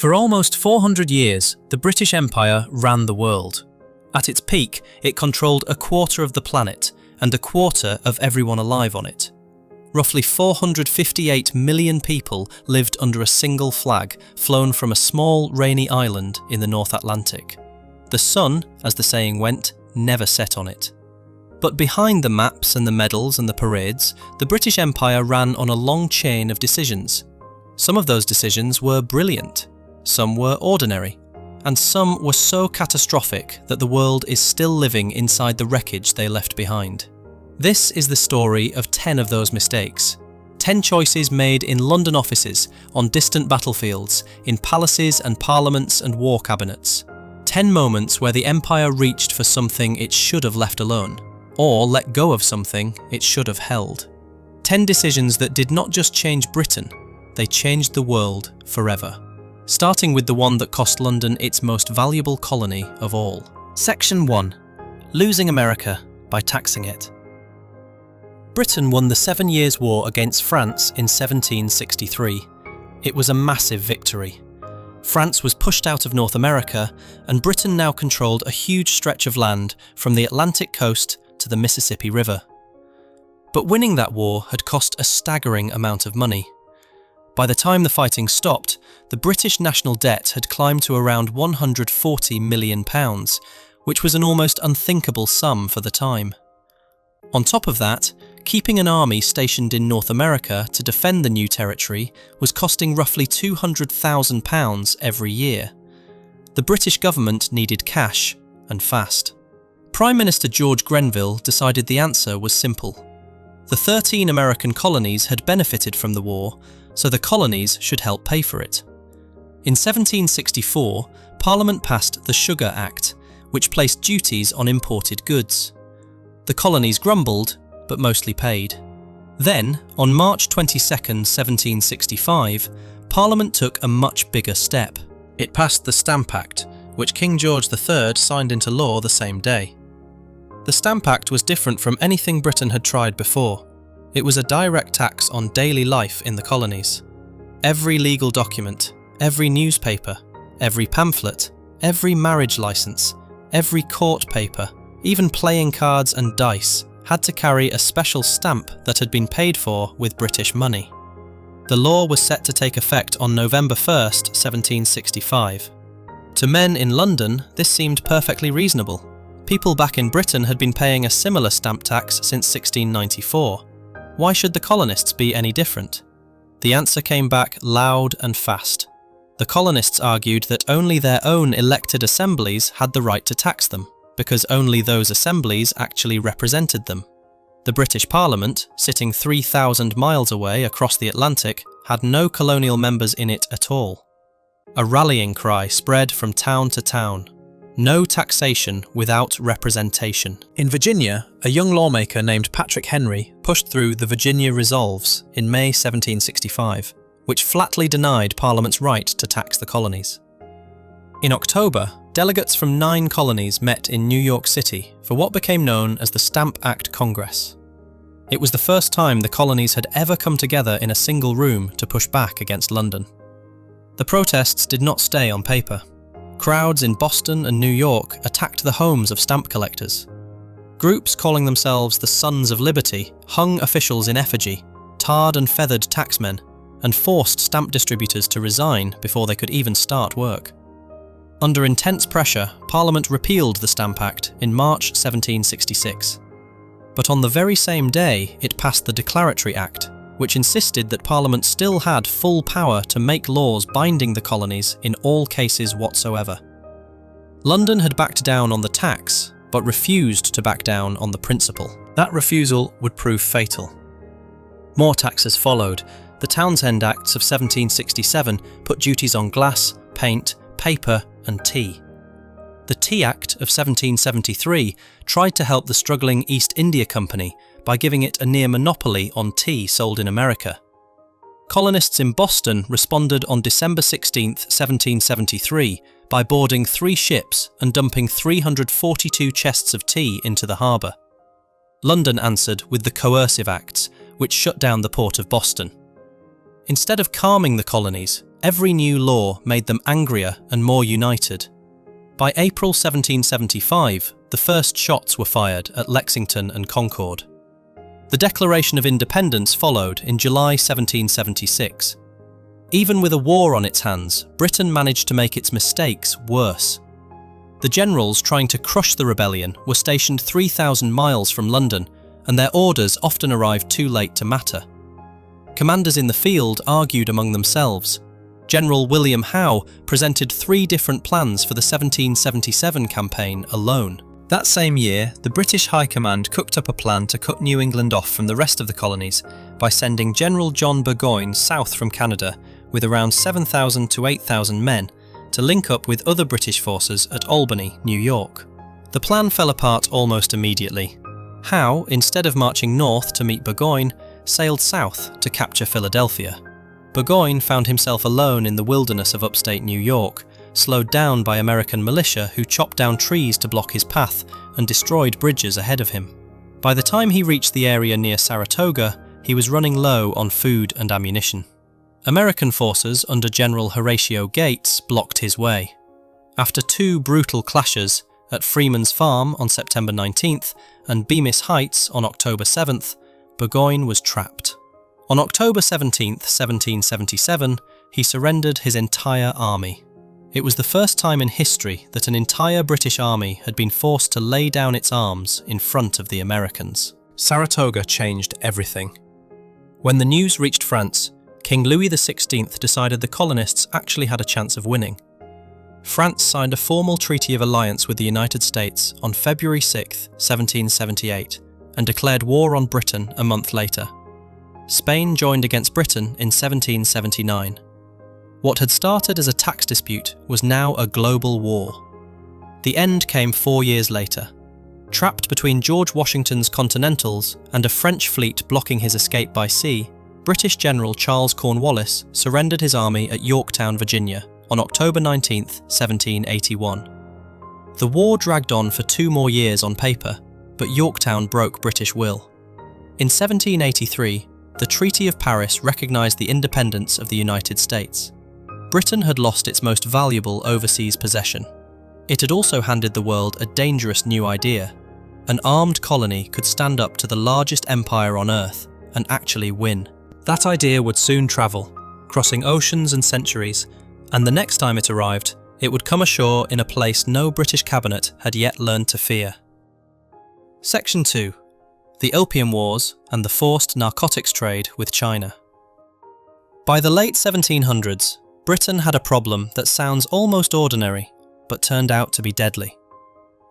For almost 400 years, the British Empire ran the world. At its peak, it controlled a quarter of the planet and a quarter of everyone alive on it. Roughly 458 million people lived under a single flag flown from a small, rainy island in the North Atlantic. The sun, as the saying went, never set on it. But behind the maps and the medals and the parades, the British Empire ran on a long chain of decisions. Some of those decisions were brilliant, some were ordinary, and some were so catastrophic that the world is still living inside the wreckage they left behind. This is the story of 10 of those mistakes. 10 choices made in London offices, on distant battlefields, in palaces and parliaments and war cabinets. 10 moments where the empire reached for something it should have left alone, or let go of something it should have held. 10 decisions that did not just change Britain, they changed the world forever. Starting with the one that cost London its most valuable colony of all. Section 1. Losing America by taxing it. Britain won the 7 Years' War against France in 1763. It was a massive victory. France was pushed out of North America, and Britain now controlled a huge stretch of land from the Atlantic coast to the Mississippi River. But winning that war had cost a staggering amount of money. By the time the fighting stopped, the British national debt had climbed to around £140 million, which was an almost unthinkable sum for the time. On top of that, keeping an army stationed in North America to defend the new territory was costing roughly £200,000 every year. The British government needed cash, and fast. Prime Minister George Grenville decided the answer was simple. The 13 American colonies had benefited from the war, so the colonies should help pay for it. In 1764, Parliament passed the Sugar Act, which placed duties on imported goods. The colonies grumbled, but mostly paid. Then, on March 22, 1765, Parliament took a much bigger step. It passed the Stamp Act, which King George III signed into law the same day. The Stamp Act was different from anything Britain had tried before. It was a direct tax on daily life in the colonies. Every legal document, every newspaper, every pamphlet, every marriage license, every court paper, even playing cards and dice, had to carry a special stamp that had been paid for with British money. The law was set to take effect on November 1, 1765. To men in London, this seemed perfectly reasonable. People back in Britain had been paying a similar stamp tax since 1694. Why should the colonists be any different? The answer came back loud and fast. The colonists argued that only their own elected assemblies had the right to tax them, because only those assemblies actually represented them. The British Parliament, sitting 3,000 miles away across the Atlantic, had no colonial members in it at all. A rallying cry spread from town to town. No taxation without representation. In Virginia, a young lawmaker named Patrick Henry pushed through the Virginia Resolves in May 1765, which flatly denied Parliament's right to tax the colonies. In October, delegates from 9 colonies met in New York City for what became known as the Stamp Act Congress. It was the first time the colonies had ever come together in a single room to push back against London. The protests did not stay on paper. Crowds in Boston and New York attacked the homes of stamp collectors. Groups calling themselves the Sons of Liberty hung officials in effigy, tarred and feathered taxmen, and forced stamp distributors to resign before they could even start work. Under intense pressure, Parliament repealed the Stamp Act in March 1766. But on the very same day, it passed the Declaratory Act, which insisted that Parliament still had full power to make laws binding the colonies in all cases whatsoever. London had backed down on the tax, but refused to back down on the principle. That refusal would prove fatal. More taxes followed. The Townshend Acts of 1767 put duties on glass, paint, paper, and tea. The Tea Act of 1773 tried to help the struggling East India Company by giving it a near monopoly on tea sold in America. Colonists in Boston responded on December 16, 1773, by boarding 3 ships and dumping 342 chests of tea into the harbour. London answered with the Coercive Acts, which shut down the port of Boston. Instead of calming the colonies, every new law made them angrier and more united. By April 1775, the first shots were fired at Lexington and Concord. The Declaration of Independence followed in July 1776. Even with a war on its hands, Britain managed to make its mistakes worse. The generals trying to crush the rebellion were stationed 3,000 miles from London, and their orders often arrived too late to matter. Commanders in the field argued among themselves. General William Howe presented 3 different plans for the 1777 campaign alone. That same year, the British High Command cooked up a plan to cut New England off from the rest of the colonies by sending General John Burgoyne south from Canada with around 7,000 to 8,000 men to link up with other British forces at Albany, New York. The plan fell apart almost immediately. Howe, instead of marching north to meet Burgoyne, sailed south to capture Philadelphia. Burgoyne found himself alone in the wilderness of upstate New York, slowed down by American militia who chopped down trees to block his path and destroyed bridges ahead of him. By the time he reached the area near Saratoga, he was running low on food and ammunition. American forces under General Horatio Gates blocked his way. After 2 brutal clashes at Freeman's Farm on September 19th and Bemis Heights on October 7th, Burgoyne was trapped. On October 17, 1777, he surrendered his entire army. It was the first time in history that an entire British army had been forced to lay down its arms in front of the Americans. Saratoga changed everything. When the news reached France, King Louis XVI decided the colonists actually had a chance of winning. France signed a formal treaty of alliance with the United States on February 6, 1778, and declared war on Britain a month later. Spain joined against Britain in 1779. What had started as a tax dispute was now a global war. The end came 4 years later. Trapped between George Washington's Continentals and a French fleet blocking his escape by sea, British General Charles Cornwallis surrendered his army at Yorktown, Virginia, on October 19, 1781. The war dragged on for 2 more years on paper, but Yorktown broke British will. In 1783, the Treaty of Paris recognised the independence of the United States. Britain had lost its most valuable overseas possession. It had also handed the world a dangerous new idea. An armed colony could stand up to the largest empire on Earth and actually win. That idea would soon travel, crossing oceans and centuries, and the next time it arrived, it would come ashore in a place no British cabinet had yet learned to fear. Section 2. The Opium Wars and the forced narcotics trade with China. By the late 1700s, Britain had a problem that sounds almost ordinary, but turned out to be deadly.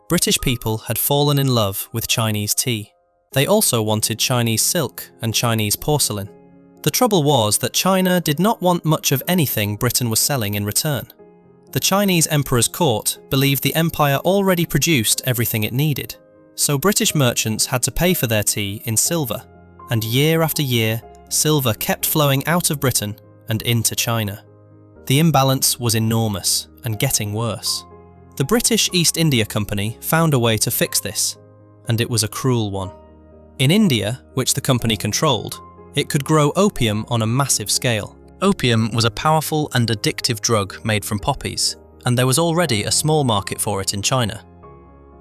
British people had fallen in love with Chinese tea. They also wanted Chinese silk and Chinese porcelain. The trouble was that China did not want much of anything Britain was selling in return. The Chinese Emperor's court believed the empire already produced everything it needed, so British merchants had to pay for their tea in silver, and year after year, silver kept flowing out of Britain and into China. The imbalance was enormous and getting worse. The British East India Company found a way to fix this, and it was a cruel one. In India, which the company controlled, it could grow opium on a massive scale. Opium was a powerful and addictive drug made from poppies, and there was already a small market for it in China.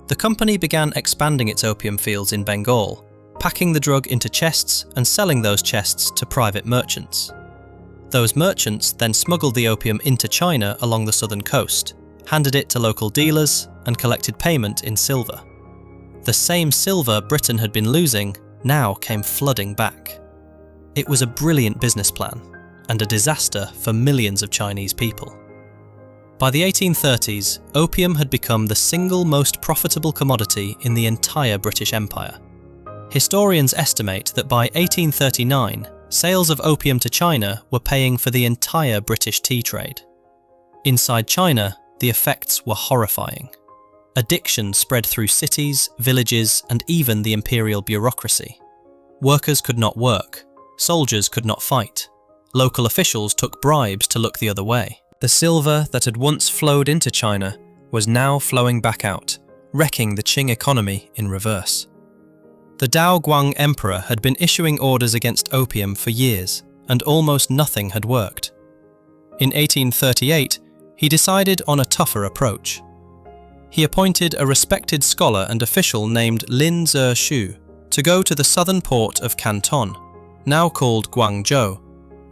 The company began expanding its opium fields in Bengal, packing the drug into chests and selling those chests to private merchants. Those merchants then smuggled the opium into China along the southern coast, handed it to local dealers, and collected payment in silver. The same silver Britain had been losing now came flooding back. It was a brilliant business plan, and a disaster for millions of Chinese people. By the 1830s, opium had become the single most profitable commodity in the entire British Empire. Historians estimate that by 1839, sales of opium to China were paying for the entire British tea trade. Inside China, the effects were horrifying. Addiction spread through cities, villages, and even the imperial bureaucracy. Workers could not work, soldiers could not fight. Local officials took bribes to look the other way. The silver that had once flowed into China was now flowing back out, wrecking the Qing economy in reverse. The Daoguang Emperor had been issuing orders against opium for years, and almost nothing had worked. In 1838, he decided on a tougher approach. He appointed a respected scholar and official named Lin Zexu to go to the southern port of Canton, now called Guangzhou,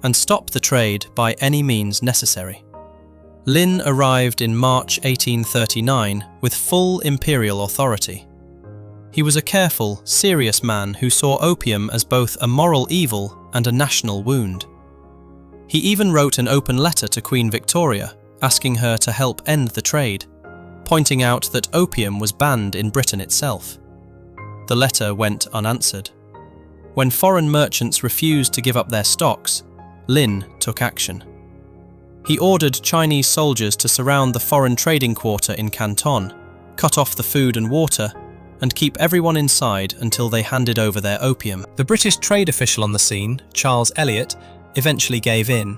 and stop the trade by any means necessary. Lin arrived in March 1839 with full imperial authority. He was a careful, serious man who saw opium as both a moral evil and a national wound. He even wrote an open letter to Queen Victoria, asking her to help end the trade, pointing out that opium was banned in Britain itself. The letter went unanswered. When foreign merchants refused to give up their stocks, Lin took action. He ordered Chinese soldiers to surround the foreign trading quarter in Canton, cut off the food and water, and keep everyone inside until they handed over their opium. The British trade official on the scene, Charles Elliot, eventually gave in.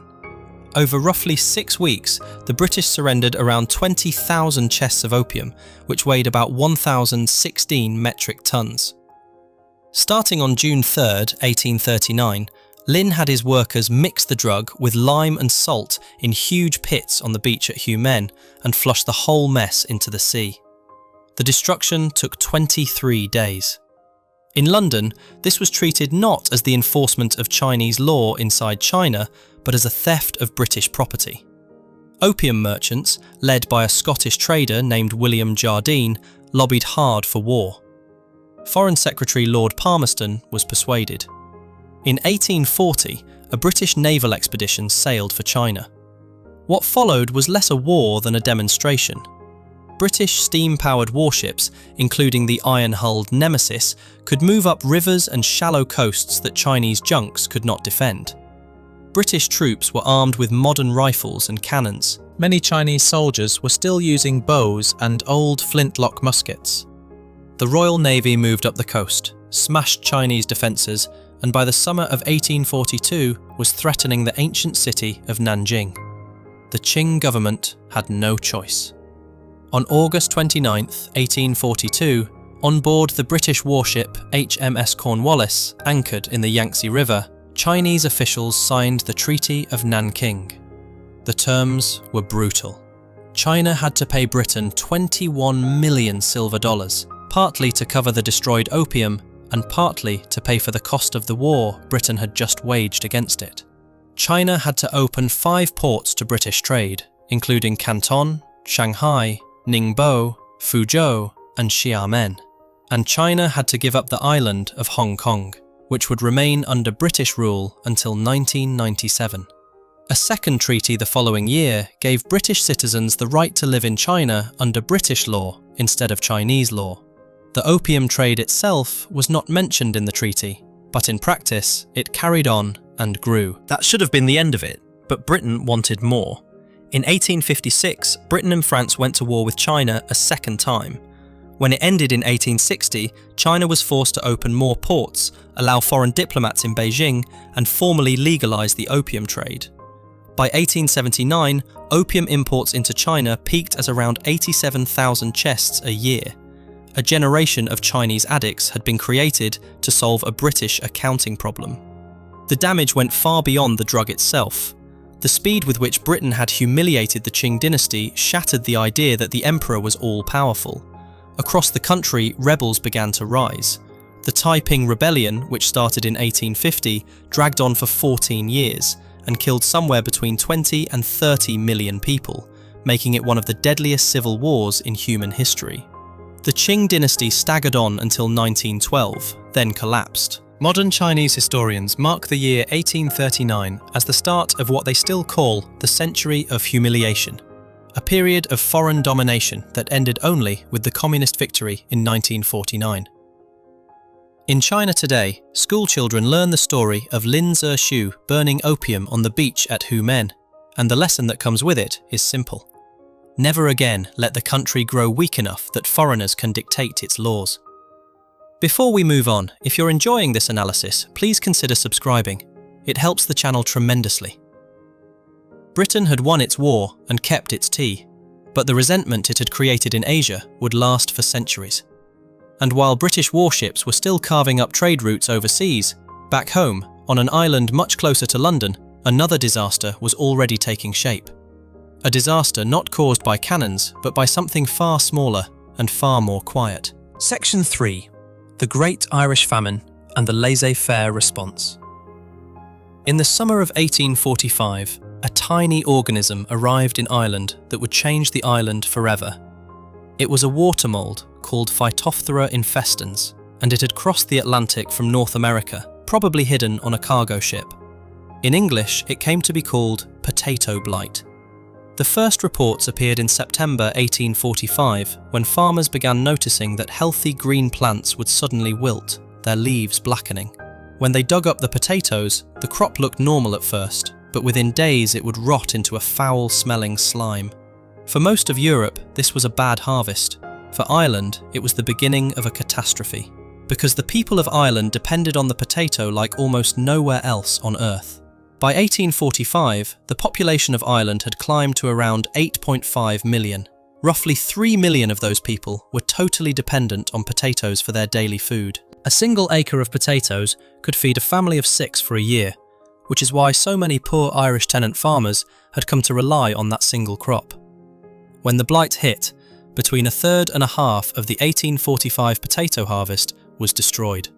Over roughly 6 weeks, the British surrendered around 20,000 chests of opium, which weighed about 1,016 metric tons. Starting on June 3, 1839, Lin had his workers mix the drug with lime and salt in huge pits on the beach at Humen and flush the whole mess into the sea. The destruction took 23 days. In London, this was treated not as the enforcement of Chinese law inside China, but as a theft of British property. Opium merchants, led by a Scottish trader named William Jardine, lobbied hard for war. Foreign Secretary Lord Palmerston was persuaded. In 1840, a British naval expedition sailed for China. What followed was less a war than a demonstration. British steam-powered warships, including the iron-hulled Nemesis, could move up rivers and shallow coasts that Chinese junks could not defend. British troops were armed with modern rifles and cannons. Many Chinese soldiers were still using bows and old flintlock muskets. The Royal Navy moved up the coast, smashed Chinese defences, and by the summer of 1842 was threatening the ancient city of Nanjing. The Qing government had no choice. On August 29, 1842, on board the British warship HMS Cornwallis, anchored in the Yangtze River, Chinese officials signed the Treaty of Nanking. The terms were brutal. China had to pay Britain 21 million silver dollars, partly to cover the destroyed opium and partly to pay for the cost of the war Britain had just waged against it. China had to open 5 ports to British trade, including Canton, Shanghai, Ningbo, Fuzhou, and Xiamen. And China had to give up the island of Hong Kong, which would remain under British rule until 1997. A second treaty the following year gave British citizens the right to live in China under British law instead of Chinese law. The opium trade itself was not mentioned in the treaty, but in practice it carried on and grew. That should have been the end of it, but Britain wanted more. In 1856, Britain and France went to war with China a second time. When it ended in 1860, China was forced to open more ports, allow foreign diplomats in Beijing, and formally legalise the opium trade. By 1879, opium imports into China peaked at around 87,000 chests a year. A generation of Chinese addicts had been created to solve a British accounting problem. The damage went far beyond the drug itself. The speed with which Britain had humiliated the Qing dynasty shattered the idea that the emperor was all-powerful. Across the country, rebels began to rise. The Taiping Rebellion, which started in 1850, dragged on for 14 years and killed somewhere between 20 and 30 million people, making it one of the deadliest civil wars in human history. The Qing dynasty staggered on until 1912, then collapsed. Modern Chinese historians mark the year 1839 as the start of what they still call the Century of Humiliation, a period of foreign domination that ended only with the communist victory in 1949. In China today, schoolchildren learn the story of Lin Zexu burning opium on the beach at Humen, and the lesson that comes with it is simple. Never again let the country grow weak enough that foreigners can dictate its laws. Before we move on, if you're enjoying this analysis, please consider subscribing. It helps the channel tremendously. Britain had won its war and kept its tea, but the resentment it had created in Asia would last for centuries. And while British warships were still carving up trade routes overseas, back home, on an island much closer to London, another disaster was already taking shape. A disaster not caused by cannons, but by something far smaller and far more quiet. Section 3. The Great Irish Famine and the laissez-faire response. In the summer of 1845, a tiny organism arrived in Ireland that would change the island forever. It was a water mould called Phytophthora infestans, and it had crossed the Atlantic from North America, probably hidden on a cargo ship. In English, it came to be called potato blight. The first reports appeared in September 1845, when farmers began noticing that healthy green plants would suddenly wilt, their leaves blackening. When they dug up the potatoes, the crop looked normal at first, but within days it would rot into a foul-smelling slime. For most of Europe, this was a bad harvest. For Ireland, it was the beginning of a catastrophe, because the people of Ireland depended on the potato like almost nowhere else on earth. By 1845, the population of Ireland had climbed to around 8.5 million. Roughly 3 million of those people were totally dependent on potatoes for their daily food. A single acre of potatoes could feed a family of 6 for a year, which is why so many poor Irish tenant farmers had come to rely on that single crop. When the blight hit, between a third and a half of the 1845 potato harvest was destroyed.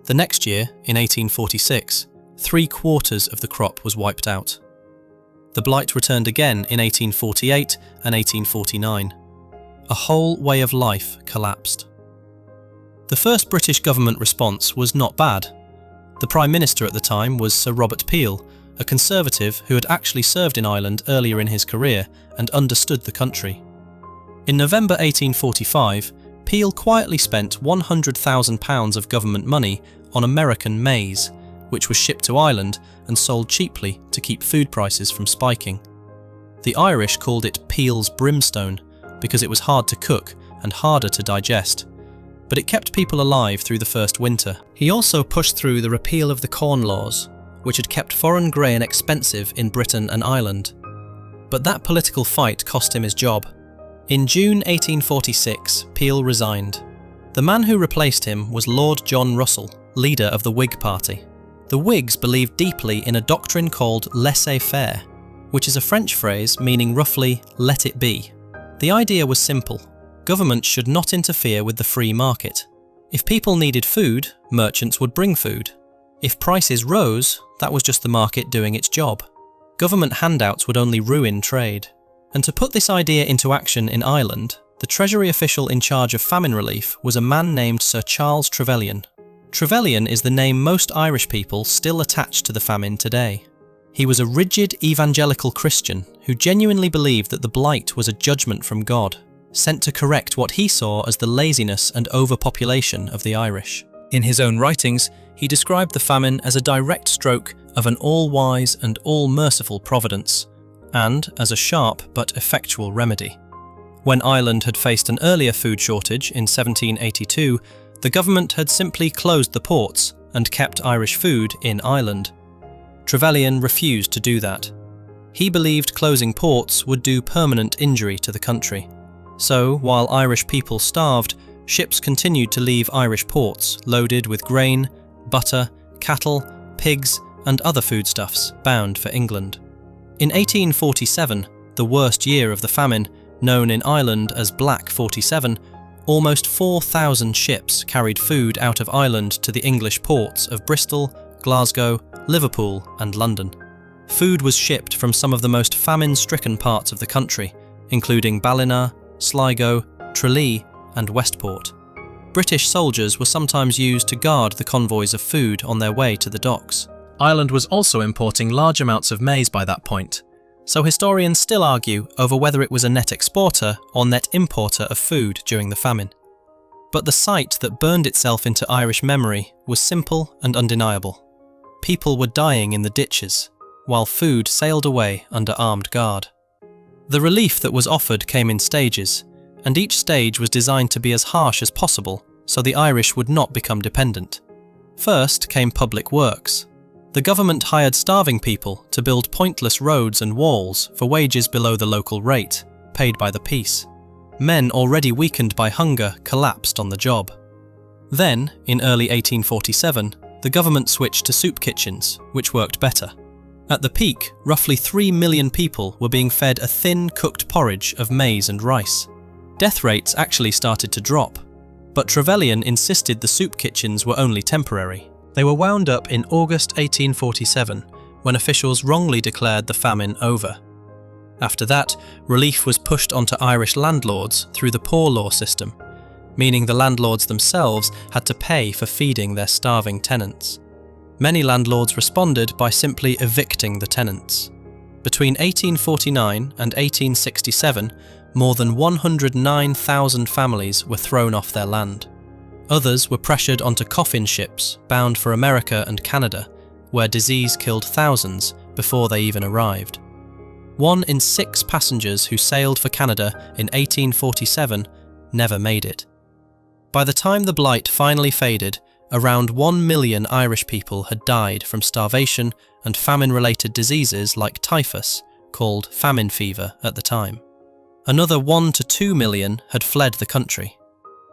The next year, in 1846, 3/4 of the crop was wiped out. The blight returned again in 1848 and 1849. A whole way of life collapsed. The first British government response was not bad. The Prime Minister at the time was Sir Robert Peel, a Conservative who had actually served in Ireland earlier in his career and understood the country. In November 1845, Peel quietly spent £100,000 of government money on American maize, which was shipped to Ireland and sold cheaply to keep food prices from spiking. The Irish called it Peel's brimstone because it was hard to cook and harder to digest, but it kept people alive through the first winter. He also pushed through the repeal of the Corn Laws, which had kept foreign grain expensive in Britain and Ireland. But that political fight cost him his job. In June 1846, Peel resigned. The man who replaced him was Lord John Russell, leader of the Whig Party. The Whigs believed deeply in a doctrine called laissez-faire, which is a French phrase meaning roughly, let it be. The idea was simple. Government should not interfere with the free market. If people needed food, merchants would bring food. If prices rose, that was just the market doing its job. Government handouts would only ruin trade. And to put this idea into action in Ireland, the Treasury official in charge of famine relief was a man named Sir Charles Trevelyan. Trevelyan is the name most Irish people still attach to the famine today. He was a rigid evangelical Christian who genuinely believed that the blight was a judgment from God, sent to correct what he saw as the laziness and overpopulation of the Irish. In his own writings, he described the famine as a direct stroke of an all-wise and all-merciful providence, and as a sharp but effectual remedy. When Ireland had faced an earlier food shortage in 1782, the government had simply closed the ports and kept Irish food in Ireland. Trevelyan refused to do that. He believed closing ports would do permanent injury to the country. So, while Irish people starved, ships continued to leave Irish ports loaded with grain, butter, cattle, pigs, and other foodstuffs bound for England. In 1847, the worst year of the famine, known in Ireland as Black 47, almost 4,000 ships carried food out of Ireland to the English ports of Bristol, Glasgow, Liverpool and London. Food was shipped from some of the most famine-stricken parts of the country, including Ballina, Sligo, Tralee and Westport. British soldiers were sometimes used to guard the convoys of food on their way to the docks. Ireland was also importing large amounts of maize by that point, so historians still argue over whether it was a net exporter or net importer of food during the famine. But the sight that burned itself into Irish memory was simple and undeniable. People were dying in the ditches, while food sailed away under armed guard. The relief that was offered came in stages, and each stage was designed to be as harsh as possible so the Irish would not become dependent. First came public works. The government hired starving people to build pointless roads and walls for wages below the local rate, paid by the piece. Men already weakened by hunger collapsed on the job. Then, in early 1847, the government switched to soup kitchens, which worked better. At the peak, roughly 3 million people were being fed a thin, cooked porridge of maize and rice. Death rates actually started to drop, but Trevelyan insisted the soup kitchens were only temporary. They were wound up in August 1847, when officials wrongly declared the famine over. After that, relief was pushed onto Irish landlords through the poor law system, meaning the landlords themselves had to pay for feeding their starving tenants. Many landlords responded by simply evicting the tenants. Between 1849 and 1867, more than 109,000 families were thrown off their land. Others were pressured onto coffin ships bound for America and Canada, where disease killed thousands before they even arrived. 1 in 6 passengers who sailed for Canada in 1847 never made it. By the time the blight finally faded, around 1 million Irish people had died from starvation and famine-related diseases like typhus, called famine fever at the time. Another 1 to 2 million had fled the country.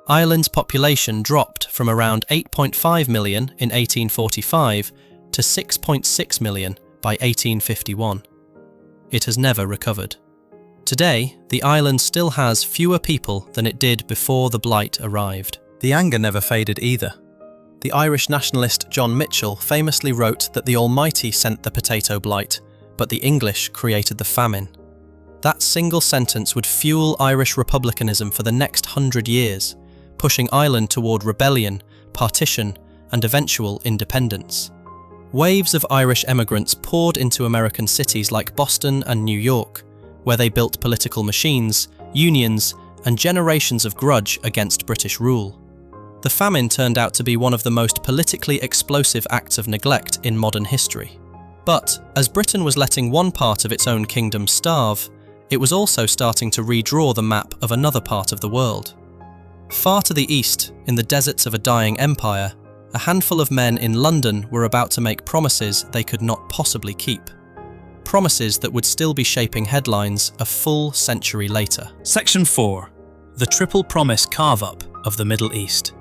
Ireland's population dropped from around 8.5 million in 1845 to 6.6 million by 1851. It has never recovered. Today, the island still has fewer people than it did before the blight arrived. The anger never faded either. The Irish nationalist John Mitchell famously wrote that the Almighty sent the potato blight, but the English created the famine. That single sentence would fuel Irish republicanism for the next 100 years, pushing Ireland toward rebellion, partition, and eventual independence. Waves of Irish emigrants poured into American cities like Boston and New York, where they built political machines, unions, and generations of grudge against British rule. The famine turned out to be one of the most politically explosive acts of neglect in modern history. But, as Britain was letting one part of its own kingdom starve, it was also starting to redraw the map of another part of the world. Far to the east, in the deserts of a dying empire, a handful of men in London were about to make promises they could not possibly keep. Promises that would still be shaping headlines a full century later. Section 4. The Triple Promise Carve-Up of the Middle East.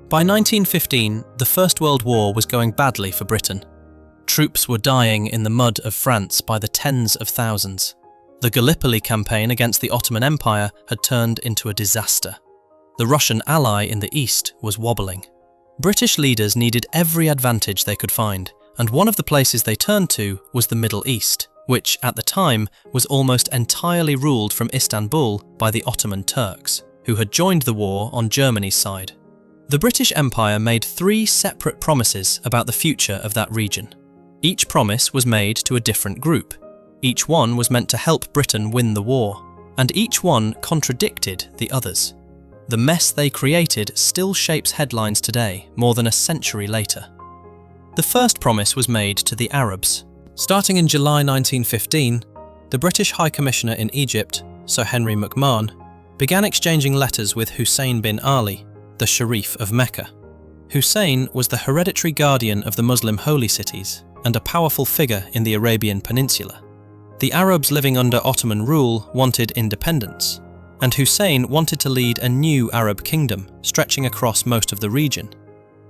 By 1915, the First World War was going badly for Britain. Troops were dying in the mud of France by the tens of thousands. The Gallipoli campaign against the Ottoman Empire had turned into a disaster. The Russian ally in the east was wobbling. British leaders needed every advantage they could find, and one of the places they turned to was the Middle East, which, at the time, was almost entirely ruled from Istanbul by the Ottoman Turks, who had joined the war on Germany's side. The British Empire made 3 separate promises about the future of that region. Each promise was made to a different group. Each one was meant to help Britain win the war, and each one contradicted the others. The mess they created still shapes headlines today, more than a century later. The first promise was made to the Arabs. Starting in July 1915, the British High Commissioner in Egypt, Sir Henry McMahon, began exchanging letters with Hussein bin Ali, the Sharif of Mecca. Hussein was the hereditary guardian of the Muslim holy cities and a powerful figure in the Arabian Peninsula. The Arabs living under Ottoman rule wanted independence, and Hussein wanted to lead a new Arab kingdom stretching across most of the region.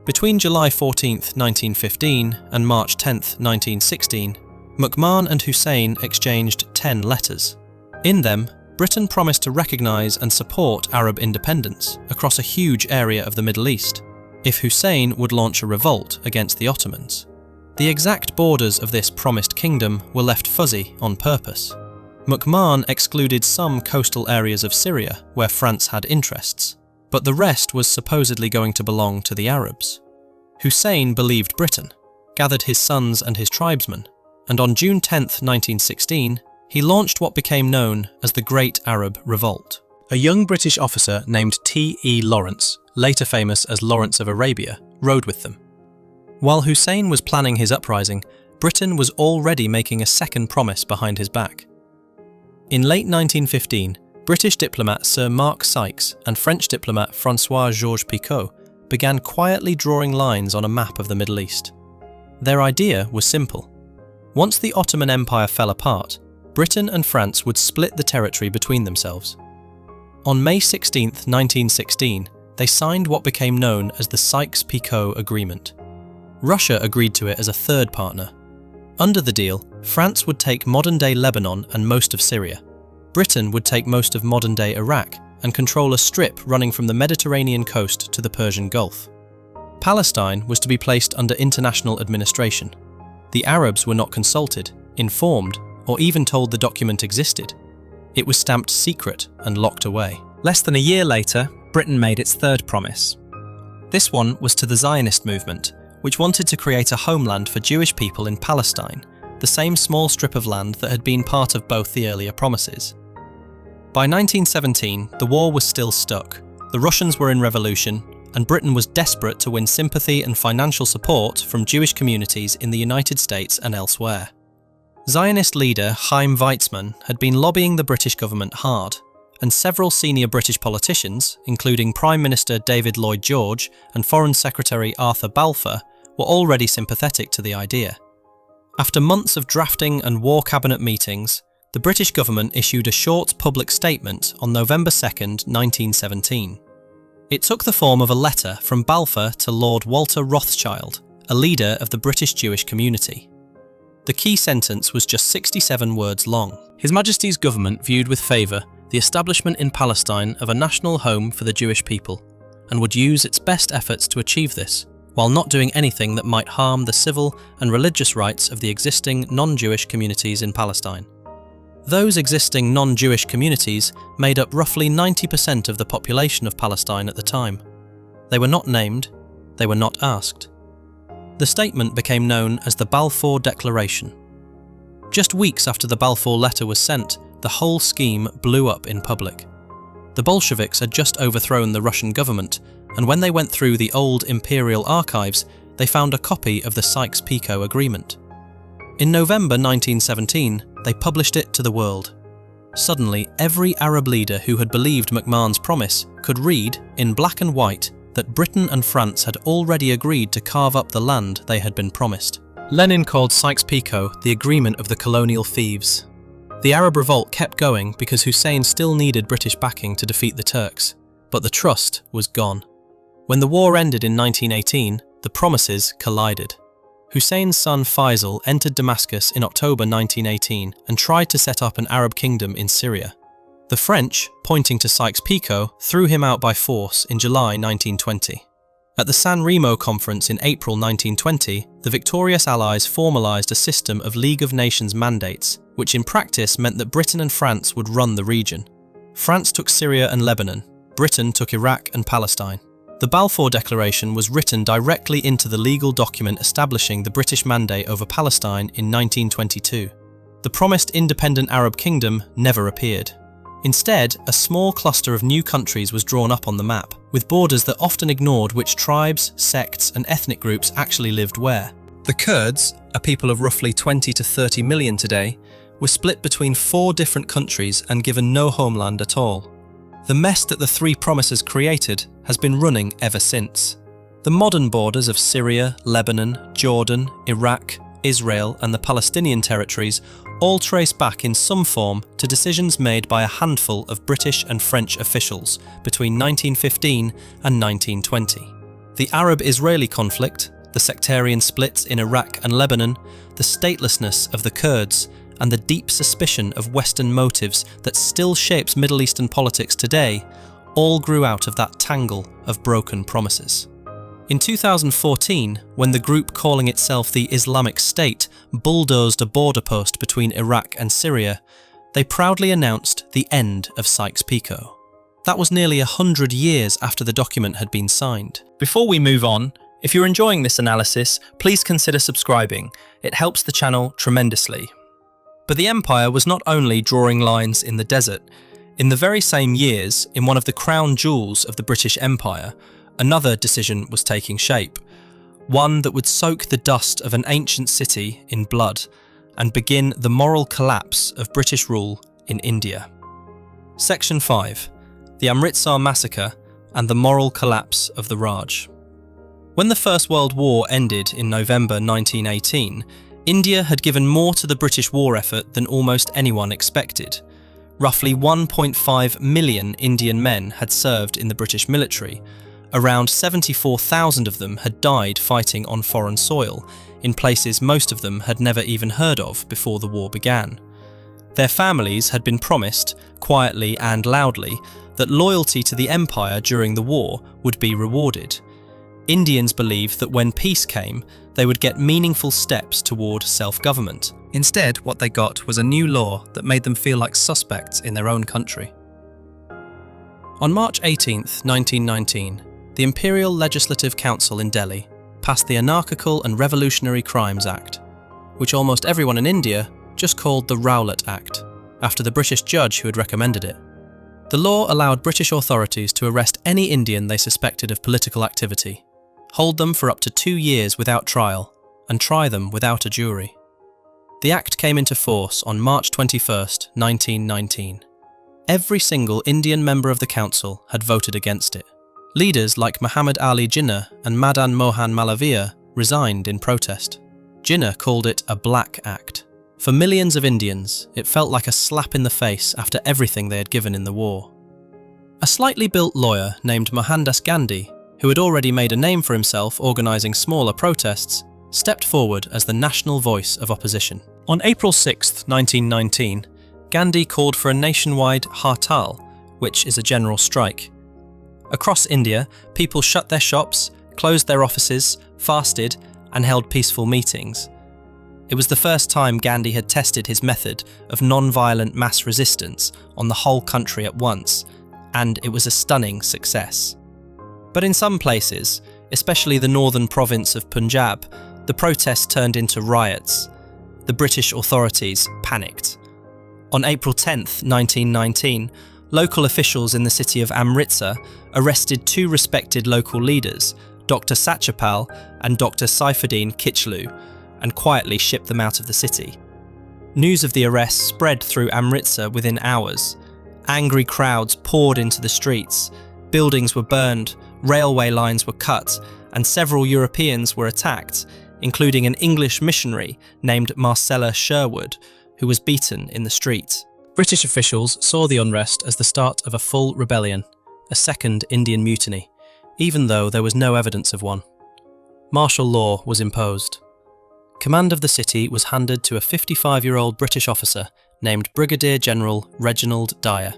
Between July 14, 1915 and March 10, 1916, McMahon and Hussein exchanged 10 letters. In them, Britain promised to recognise and support Arab independence across a huge area of the Middle East, if Hussein would launch a revolt against the Ottomans. The exact borders of this promised kingdom were left fuzzy on purpose. McMahon excluded some coastal areas of Syria where France had interests, but the rest was supposedly going to belong to the Arabs. Hussein believed Britain, gathered his sons and his tribesmen, and on June 10, 1916, he launched what became known as the Great Arab Revolt. A young British officer named T.E. Lawrence, later famous as Lawrence of Arabia, rode with them. While Hussein was planning his uprising, Britain was already making a second promise behind his back. In late 1915, British diplomat Sir Mark Sykes and French diplomat François-Georges Picot began quietly drawing lines on a map of the Middle East. Their idea was simple. Once the Ottoman Empire fell apart, Britain and France would split the territory between themselves. On May 16, 1916, they signed what became known as the Sykes-Picot Agreement, Russia agreed to it as a third partner. Under the deal, France would take modern-day Lebanon and most of Syria. Britain would take most of modern-day Iraq and control a strip running from the Mediterranean coast to the Persian Gulf. Palestine was to be placed under international administration. The Arabs were not consulted, informed, or even told the document existed. It was stamped secret and locked away. Less than a year later, Britain made its third promise. This one was to the Zionist movement, which wanted to create a homeland for Jewish people in Palestine, the same small strip of land that had been part of both the earlier promises. By 1917, the war was still stuck, the Russians were in revolution, and Britain was desperate to win sympathy and financial support from Jewish communities in the United States and elsewhere. Zionist leader Chaim Weizmann had been lobbying the British government hard, and several senior British politicians, including Prime Minister David Lloyd George and Foreign Secretary Arthur Balfour, were already sympathetic to the idea. After months of drafting and war cabinet meetings, the British government issued a short public statement on November 2, 1917. It took the form of a letter from Balfour to Lord Walter Rothschild, a leader of the British Jewish community. The key sentence was just 67 words long. His Majesty's government viewed with favour the establishment in Palestine of a national home for the Jewish people, and would use its best efforts to achieve this, while not doing anything that might harm the civil and religious rights of the existing non-Jewish communities in Palestine. Those existing non-Jewish communities made up roughly 90% of the population of Palestine at the time. They were not named, they were not asked. The statement became known as the Balfour Declaration. Just weeks after the Balfour letter was sent, the whole scheme blew up in public. The Bolsheviks had just overthrown the Russian government, and when they went through the old imperial archives, they found a copy of the Sykes-Picot Agreement. In November 1917, they published it to the world. Suddenly, every Arab leader who had believed McMahon's promise could read, in black and white, that Britain and France had already agreed to carve up the land they had been promised. Lenin called Sykes-Picot the agreement of the colonial thieves. The Arab revolt kept going because Hussein still needed British backing to defeat the Turks, but the trust was gone. When the war ended in 1918, the promises collided. Hussein's son Faisal entered Damascus in October 1918 and tried to set up an Arab kingdom in Syria. The French, pointing to Sykes-Picot, threw him out by force in July 1920. At the San Remo conference in April 1920, the victorious Allies formalised a system of League of Nations mandates, which in practice meant that Britain and France would run the region. France took Syria and Lebanon, Britain took Iraq and Palestine. The Balfour Declaration was written directly into the legal document establishing the British mandate over Palestine in 1922. The promised independent Arab kingdom never appeared. Instead, a small cluster of new countries was drawn up on the map, with borders that often ignored which tribes, sects and ethnic groups actually lived where. The Kurds, a people of roughly 20 to 30 million today, were split between 4 different countries and given no homeland at all. The mess that the 3 promises created has been running ever since. The modern borders of Syria, Lebanon, Jordan, Iraq, Israel and the Palestinian territories all trace back in some form to decisions made by a handful of British and French officials between 1915 and 1920. The Arab-Israeli conflict, the sectarian splits in Iraq and Lebanon, the statelessness of the Kurds, and the deep suspicion of Western motives that still shapes Middle Eastern politics today, all grew out of that tangle of broken promises. In 2014, when the group calling itself the Islamic State bulldozed a border post between Iraq and Syria, they proudly announced the end of Sykes-Picot. That was nearly 100 years after the document had been signed. Before we move on, if you're enjoying this analysis, please consider subscribing. It helps the channel tremendously. But the empire was not only drawing lines in the desert. In the very same years, in one of the crown jewels of the British Empire, another decision was taking shape, one that would soak the dust of an ancient city in blood and begin the moral collapse of British rule in India. Section 5. The Amritsar Massacre and the Moral Collapse of the Raj. When the First World War ended in November 1918, India had given more to the British war effort than almost anyone expected. Roughly 1.5 million Indian men had served in the British military, Around 74,000 of them had died fighting on foreign soil, in places most of them had never even heard of before the war began. Their families had been promised, quietly and loudly, that loyalty to the empire during the war would be rewarded. Indians believed that when peace came, they would get meaningful steps toward self-government. Instead, what they got was a new law that made them feel like suspects in their own country. On March 18, 1919, the Imperial Legislative Council in Delhi passed the Anarchical and Revolutionary Crimes Act, which almost everyone in India just called the Rowlatt Act, after the British judge who had recommended it. The law allowed British authorities to arrest any Indian they suspected of political activity, hold them for up to 2 years without trial, and try them without a jury. The Act came into force on March 21, 1919. Every single Indian member of the council had voted against it. Leaders like Muhammad Ali Jinnah and Madan Mohan Malaviya resigned in protest. Jinnah called it a Black Act. For millions of Indians, it felt like a slap in the face after everything they had given in the war. A slightly built lawyer named Mohandas Gandhi, who had already made a name for himself organising smaller protests, stepped forward as the national voice of opposition. On April 6, 1919, Gandhi called for a nationwide hartal, which is a general strike. Across India, people shut their shops, closed their offices, fasted, and held peaceful meetings. It was the first time Gandhi had tested his method of non-violent mass resistance on the whole country at once, and it was a stunning success. But in some places, especially the northern province of Punjab, the protests turned into riots. The British authorities panicked. On April 10, 1919, local officials in the city of Amritsar arrested 2 respected local leaders, Dr. Satyapal and Dr. Saifuddin Kichlu, and quietly shipped them out of the city. News of the arrests spread through Amritsar within hours. Angry crowds poured into the streets, buildings were burned, railway lines were cut, and several Europeans were attacked, including an English missionary named Marcella Sherwood, who was beaten in the street. British officials saw the unrest as the start of a full rebellion, a second Indian mutiny, even though there was no evidence of one. Martial law was imposed. Command of the city was handed to a 55-year-old British officer named Brigadier General Reginald Dyer.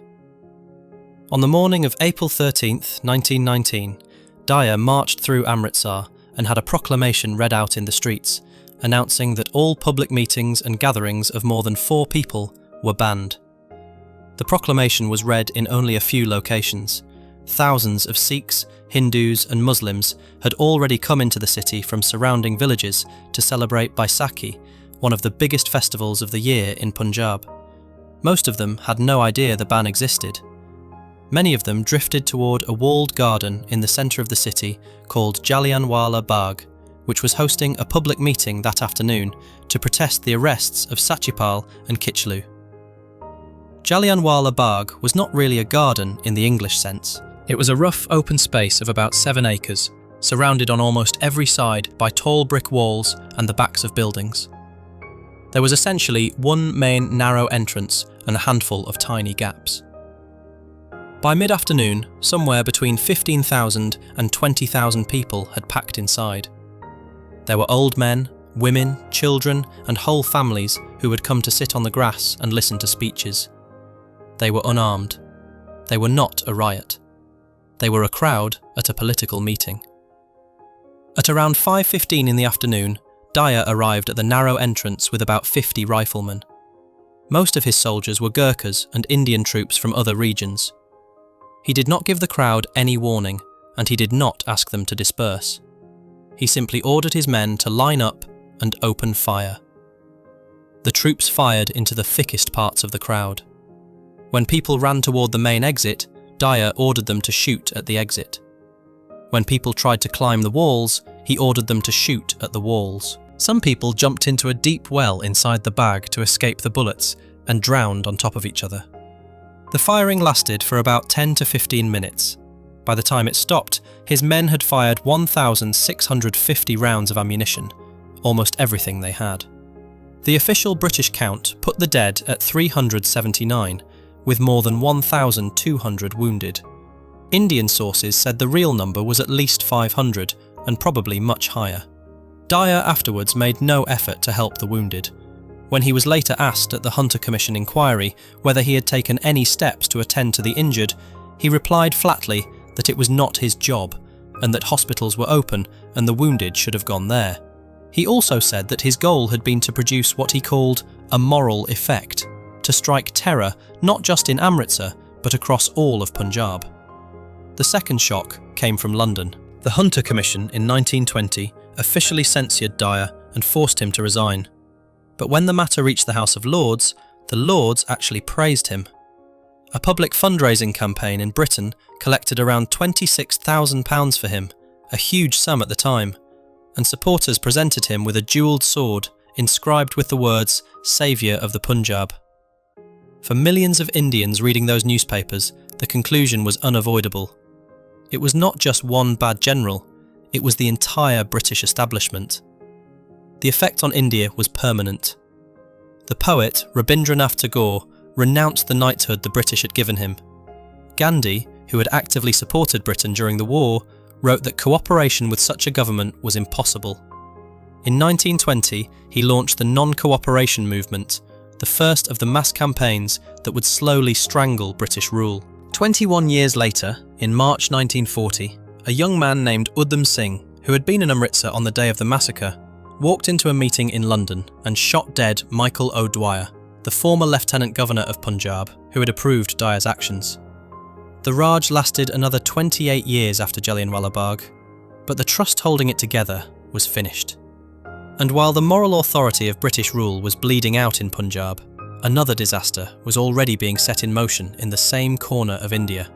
On the morning of April 13, 1919, Dyer marched through Amritsar and had a proclamation read out in the streets, announcing that all public meetings and gatherings of more than 4 people were banned. The proclamation was read in only a few locations. Thousands of Sikhs, Hindus and Muslims had already come into the city from surrounding villages to celebrate Baisakhi, one of the biggest festivals of the year in Punjab. Most of them had no idea the ban existed. Many of them drifted toward a walled garden in the centre of the city called Jallianwala Bagh, which was hosting a public meeting that afternoon to protest the arrests of Satyapal and Kichlu. Jallianwala Bagh was not really a garden in the English sense. It was a rough open space of about 7 acres, surrounded on almost every side by tall brick walls and the backs of buildings. There was essentially one main narrow entrance and a handful of tiny gaps. By mid-afternoon, somewhere between 15,000 and 20,000 people had packed inside. There were old men, women, children, and whole families who had come to sit on the grass and listen to speeches. They were unarmed. They were not a riot. They were a crowd at a political meeting. At around 5:15 in the afternoon, Dyer arrived at the narrow entrance with about 50 riflemen. Most of his soldiers were Gurkhas and Indian troops from other regions. He did not give the crowd any warning, and he did not ask them to disperse. He simply ordered his men to line up and open fire. The troops fired into the thickest parts of the crowd. When people ran toward the main exit, Dyer ordered them to shoot at the exit. When people tried to climb the walls, he ordered them to shoot at the walls. Some people jumped into a deep well inside the bag to escape the bullets and drowned on top of each other. The firing lasted for about 10 to 15 minutes. By the time it stopped, his men had fired 1,650 rounds of ammunition, almost everything they had. The official British count put the dead at 379, with more than 1,200 wounded. Indian sources said the real number was at least 500 and probably much higher. Dyer afterwards made no effort to help the wounded. When he was later asked at the Hunter Commission inquiry whether he had taken any steps to attend to the injured, he replied flatly that it was not his job and that hospitals were open and the wounded should have gone there. He also said that his goal had been to produce what he called a moral effect, to strike terror not just in Amritsar but across all of Punjab. The second shock came from London. The Hunter Commission in 1920 officially censured Dyer and forced him to resign. But when the matter reached the House of Lords, the Lords actually praised him. A public fundraising campaign in Britain collected around £26,000 for him, a huge sum at the time, and supporters presented him with a jewelled sword inscribed with the words, "Saviour of the Punjab." For millions of Indians reading those newspapers, the conclusion was unavoidable. It was not just one bad general, it was the entire British establishment. The effect on India was permanent. The poet Rabindranath Tagore renounced the knighthood the British had given him. Gandhi, who had actively supported Britain during the war, wrote that cooperation with such a government was impossible. In 1920, he launched the non-cooperation movement, the first of the mass campaigns that would slowly strangle British rule. 21 years later, in March 1940, a young man named Udham Singh, who had been in Amritsar on the day of the massacre, walked into a meeting in London and shot dead Michael O'Dwyer, the former Lieutenant Governor of Punjab, who had approved Dyer's actions. The Raj lasted another 28 years after Jallianwala Bagh, but the trust holding it together was finished. And while the moral authority of British rule was bleeding out in Punjab, another disaster was already being set in motion in the same corner of India.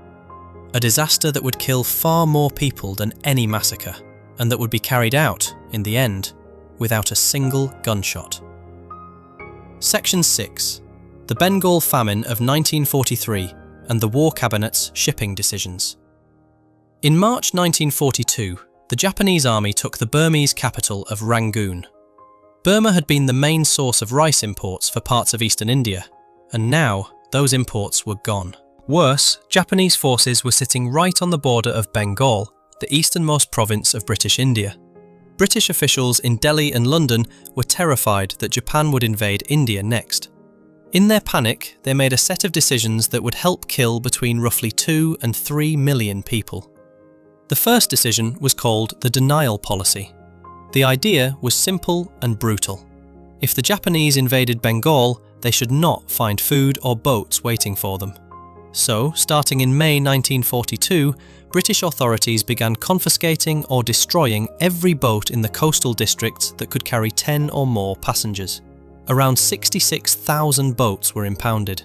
A disaster that would kill far more people than any massacre, and that would be carried out, in the end, without a single gunshot. Section 6. The Bengal Famine of 1943 and the War Cabinet's shipping decisions. In March 1942, the Japanese army took the Burmese capital of Rangoon. Burma had been the main source of rice imports for parts of eastern India, and now those imports were gone. Worse, Japanese forces were sitting right on the border of Bengal, the easternmost province of British India. British officials in Delhi and London were terrified that Japan would invade India next. In their panic, they made a set of decisions that would help kill between roughly 2 and 3 million people. The first decision was called the denial policy. The idea was simple and brutal. If the Japanese invaded Bengal, they should not find food or boats waiting for them. So, starting in May 1942, British authorities began confiscating or destroying every boat in the coastal districts that could carry 10 or more passengers. Around 66,000 boats were impounded.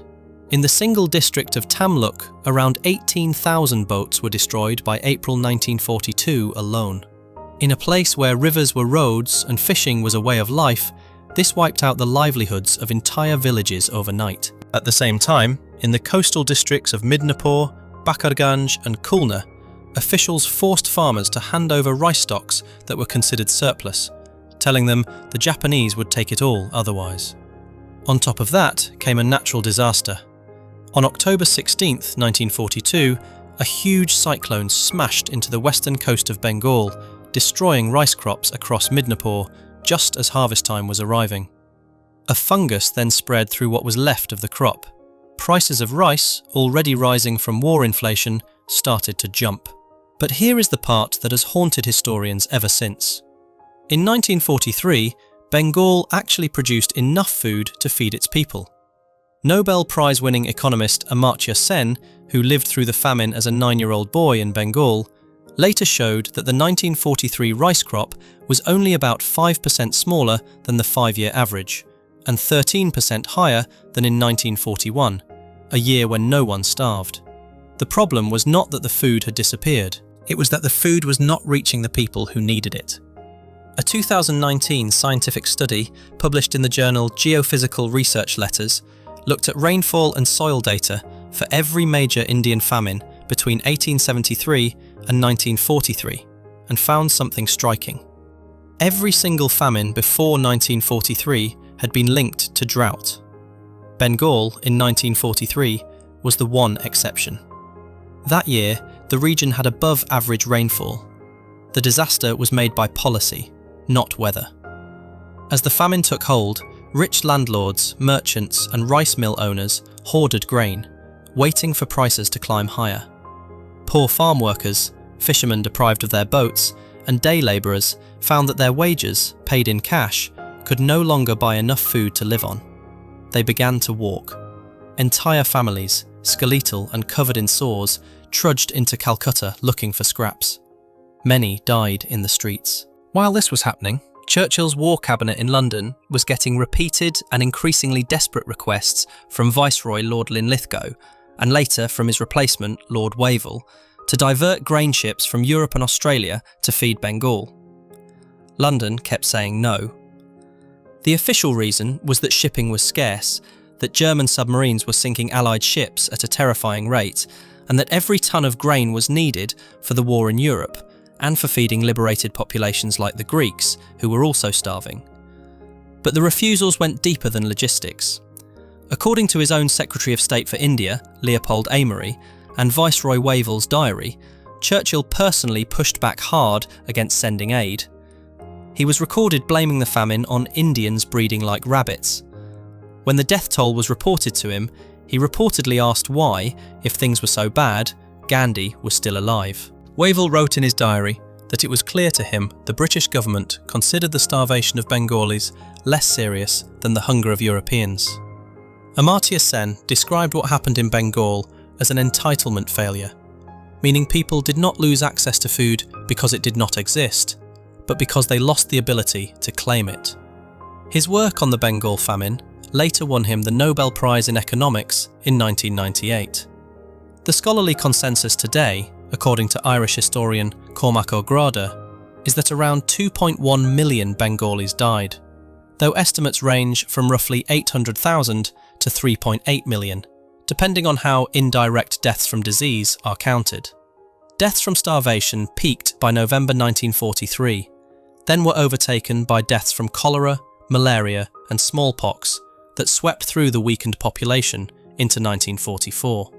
In the single district of Tamluk, around 18,000 boats were destroyed by April 1942 alone. In a place where rivers were roads and fishing was a way of life, this wiped out the livelihoods of entire villages overnight. At the same time, in the coastal districts of Midnapore, Bakarganj and Khulna, officials forced farmers to hand over rice stocks that were considered surplus, telling them the Japanese would take it all otherwise. On top of that came a natural disaster. On October 16, 1942, a huge cyclone smashed into the western coast of Bengal, destroying rice crops across Midnapore just as harvest time was arriving. A fungus then spread through what was left of the crop. Prices of rice, already rising from war inflation, started to jump. But here is the part that has haunted historians ever since. In 1943, Bengal actually produced enough food to feed its people. Nobel Prize-winning economist Amartya Sen, who lived through the famine as a 9-year-old boy in Bengal, later showed that the 1943 rice crop was only about 5% smaller than the 5-year average, and 13% higher than in 1941, a year when no one starved. The problem was not that the food had disappeared, it was that the food was not reaching the people who needed it. A 2019 scientific study, published in the journal Geophysical Research Letters, looked at rainfall and soil data for every major Indian famine between 1873 and 1943, and found something striking. Every single famine before 1943 had been linked to drought. Bengal in 1943 was the one exception. That year, the region had above average rainfall. The disaster was made by policy, not weather. As the famine took hold, rich landlords, merchants, and rice mill owners hoarded grain, waiting for prices to climb higher. Poor farm workers, fishermen deprived of their boats, and day labourers found that their wages, paid in cash, could no longer buy enough food to live on. They began to walk. Entire families, skeletal and covered in sores, trudged into Calcutta looking for scraps. Many died in the streets. While this was happening, Churchill's War Cabinet in London was getting repeated and increasingly desperate requests from Viceroy Lord Linlithgow, and later from his replacement, Lord Wavell, to divert grain ships from Europe and Australia to feed Bengal. London kept saying no. The official reason was that shipping was scarce, that German submarines were sinking Allied ships at a terrifying rate, and that every ton of grain was needed for the war in Europe, and for feeding liberated populations like the Greeks, who were also starving. But the refusals went deeper than logistics. According to his own Secretary of State for India, Leopold Amery, and Viceroy Wavell's diary, Churchill personally pushed back hard against sending aid. He was recorded blaming the famine on Indians breeding like rabbits. When the death toll was reported to him, he reportedly asked why, if things were so bad, Gandhi was still alive. Wavell wrote in his diary that it was clear to him the British government considered the starvation of Bengalis less serious than the hunger of Europeans. Amartya Sen described what happened in Bengal as an entitlement failure, meaning people did not lose access to food because it did not exist, but because they lost the ability to claim it. His work on the Bengal famine later won him the Nobel Prize in Economics in 1998. The scholarly consensus today, according to Irish historian Cormac O'Grada, is that around 2.1 million Bengalis died, though estimates range from roughly 800,000 to 3.8 million, depending on how indirect deaths from disease are counted. Deaths from starvation peaked by November 1943, then were overtaken by deaths from cholera, malaria and smallpox that swept through the weakened population into 1944.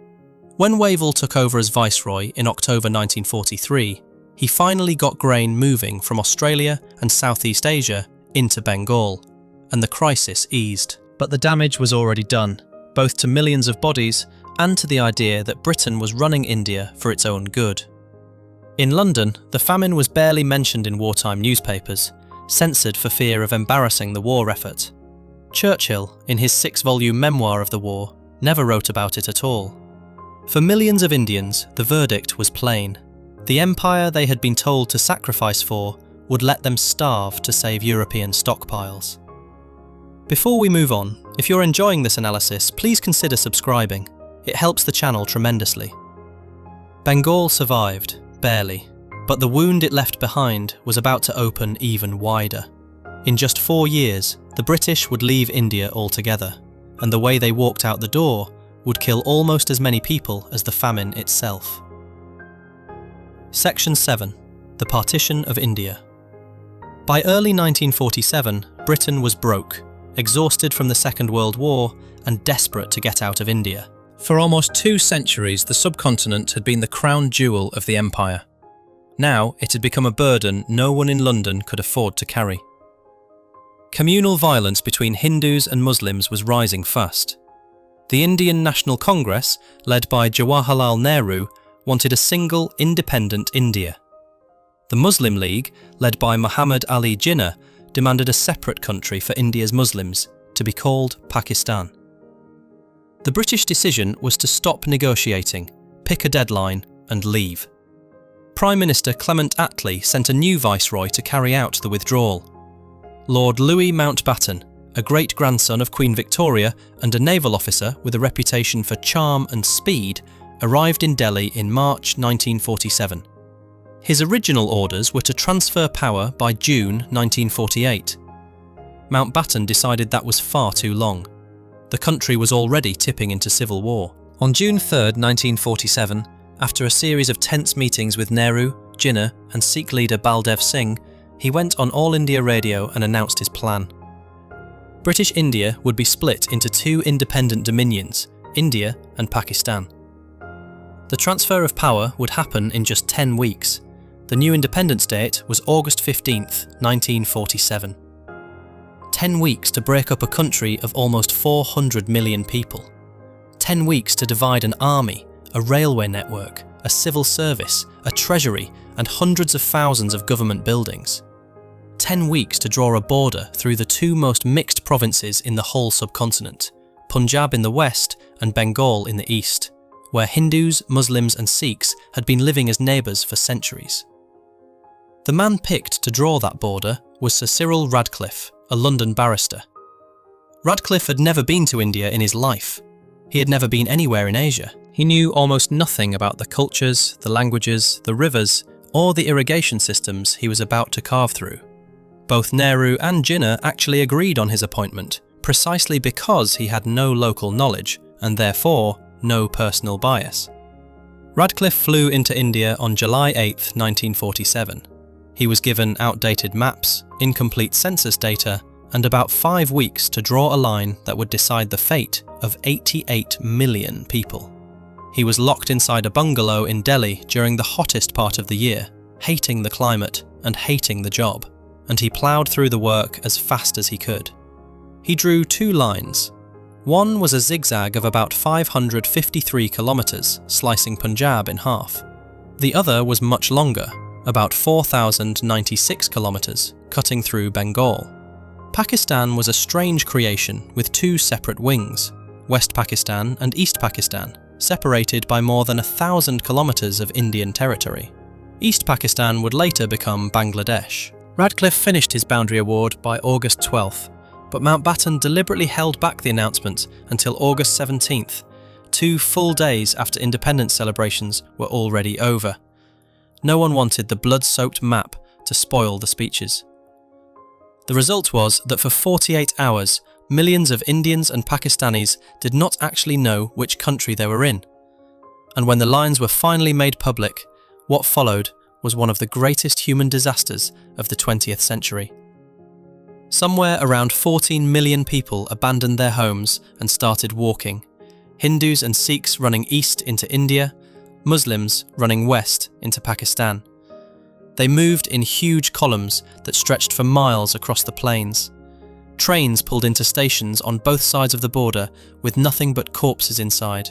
When Wavell took over as Viceroy in October 1943, he finally got grain moving from Australia and Southeast Asia into Bengal, and the crisis eased. But the damage was already done, both to millions of bodies and to the idea that Britain was running India for its own good. In London, the famine was barely mentioned in wartime newspapers, censored for fear of embarrassing the war effort. Churchill, in his 6-volume memoir of the war, never wrote about it at all. For millions of Indians, the verdict was plain. The empire they had been told to sacrifice for would let them starve to save European stockpiles. Before we move on, if you're enjoying this analysis, please consider subscribing. It helps the channel tremendously. Bengal survived, barely, but the wound it left behind was about to open even wider. In just 4 years, the British would leave India altogether, and the way they walked out the door would kill almost as many people as the famine itself. Section 7. The Partition of India. By early 1947, Britain was broke, exhausted from the Second World War and desperate to get out of India. For almost 2 centuries, the subcontinent had been the crown jewel of the empire. Now it had become a burden no one in London could afford to carry. Communal violence between Hindus and Muslims was rising fast. The Indian National Congress, led by Jawaharlal Nehru, wanted a single, independent India. The Muslim League, led by Muhammad Ali Jinnah, demanded a separate country for India's Muslims, to be called Pakistan. The British decision was to stop negotiating, pick a deadline, and leave. Prime Minister Clement Attlee sent a new viceroy to carry out the withdrawal. Lord Louis Mountbatten, a great-grandson of Queen Victoria and a naval officer with a reputation for charm and speed, arrived in Delhi in March 1947. His original orders were to transfer power by June 1948. Mountbatten decided that was far too long. The country was already tipping into civil war. On June 3, 1947, after a series of tense meetings with Nehru, Jinnah and Sikh leader Baldev Singh, he went on All India Radio and announced his plan. British India would be split into 2 independent dominions, India and Pakistan. The transfer of power would happen in just 10 weeks. The new independence date was August 15th, 1947. 10 weeks to break up a country of almost 400 million people. 10 weeks to divide an army, a railway network, a civil service, a treasury, and hundreds of thousands of government buildings. 10 weeks to draw a border through the two most mixed provinces in the whole subcontinent, Punjab in the west and Bengal in the east, where Hindus, Muslims and Sikhs had been living as neighbours for centuries. The man picked to draw that border was Sir Cyril Radcliffe, a London barrister. Radcliffe had never been to India in his life. He had never been anywhere in Asia. He knew almost nothing about the cultures, the languages, the rivers, or the irrigation systems he was about to carve through. Both Nehru and Jinnah actually agreed on his appointment, precisely because he had no local knowledge, and therefore no personal bias. Radcliffe flew into India on July 8, 1947. He was given outdated maps, incomplete census data, and about 5 weeks to draw a line that would decide the fate of 88 million people. He was locked inside a bungalow in Delhi during the hottest part of the year, hating the climate and hating the job, and he ploughed through the work as fast as he could. He drew 2 lines. One was a zigzag of about 553 kilometres, slicing Punjab in half. The other was much longer, about 4,096 kilometres, cutting through Bengal. Pakistan was a strange creation with 2 separate wings, West Pakistan and East Pakistan, separated by more than 1,000 kilometres of Indian territory. East Pakistan would later become Bangladesh. Radcliffe finished his boundary award by August 12th, but Mountbatten deliberately held back the announcement until August 17th, 2 full days after independence celebrations were already over. No one wanted the blood-soaked map to spoil the speeches. The result was that for 48 hours, millions of Indians and Pakistanis did not actually know which country they were in. And when the lines were finally made public, what followed was one of the greatest human disasters of the 20th century. Somewhere around 14 million people abandoned their homes and started walking, Hindus and Sikhs running east into India, Muslims running west into Pakistan. They moved in huge columns that stretched for miles across the plains. Trains pulled into stations on both sides of the border with nothing but corpses inside,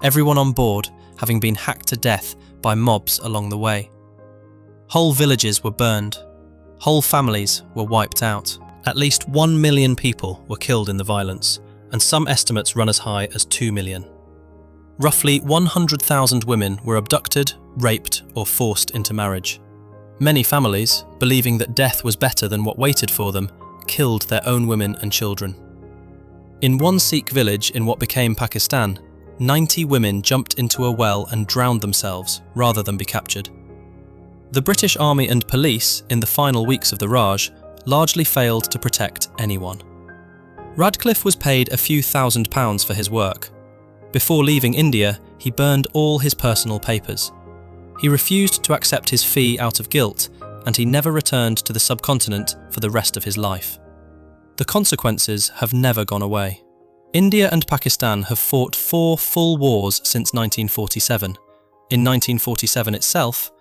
everyone on board having been hacked to death by mobs along the way. Whole villages were burned. Whole families were wiped out. At least 1 million people were killed in the violence, and some estimates run as high as 2 million. Roughly 100,000 women were abducted, raped, or forced into marriage. Many families, believing that death was better than what waited for them, killed their own women and children. In one Sikh village in what became Pakistan, 90 women jumped into a well and drowned themselves rather than be captured. The British Army and police, in the final weeks of the Raj, largely failed to protect anyone. Radcliffe was paid a few £1,000s for his work. Before leaving India, he burned all his personal papers. He refused to accept his fee out of guilt, and he never returned to the subcontinent for the rest of his life. The consequences have never gone away. India and Pakistan have fought 4 full wars since 1947. In 1947 itself,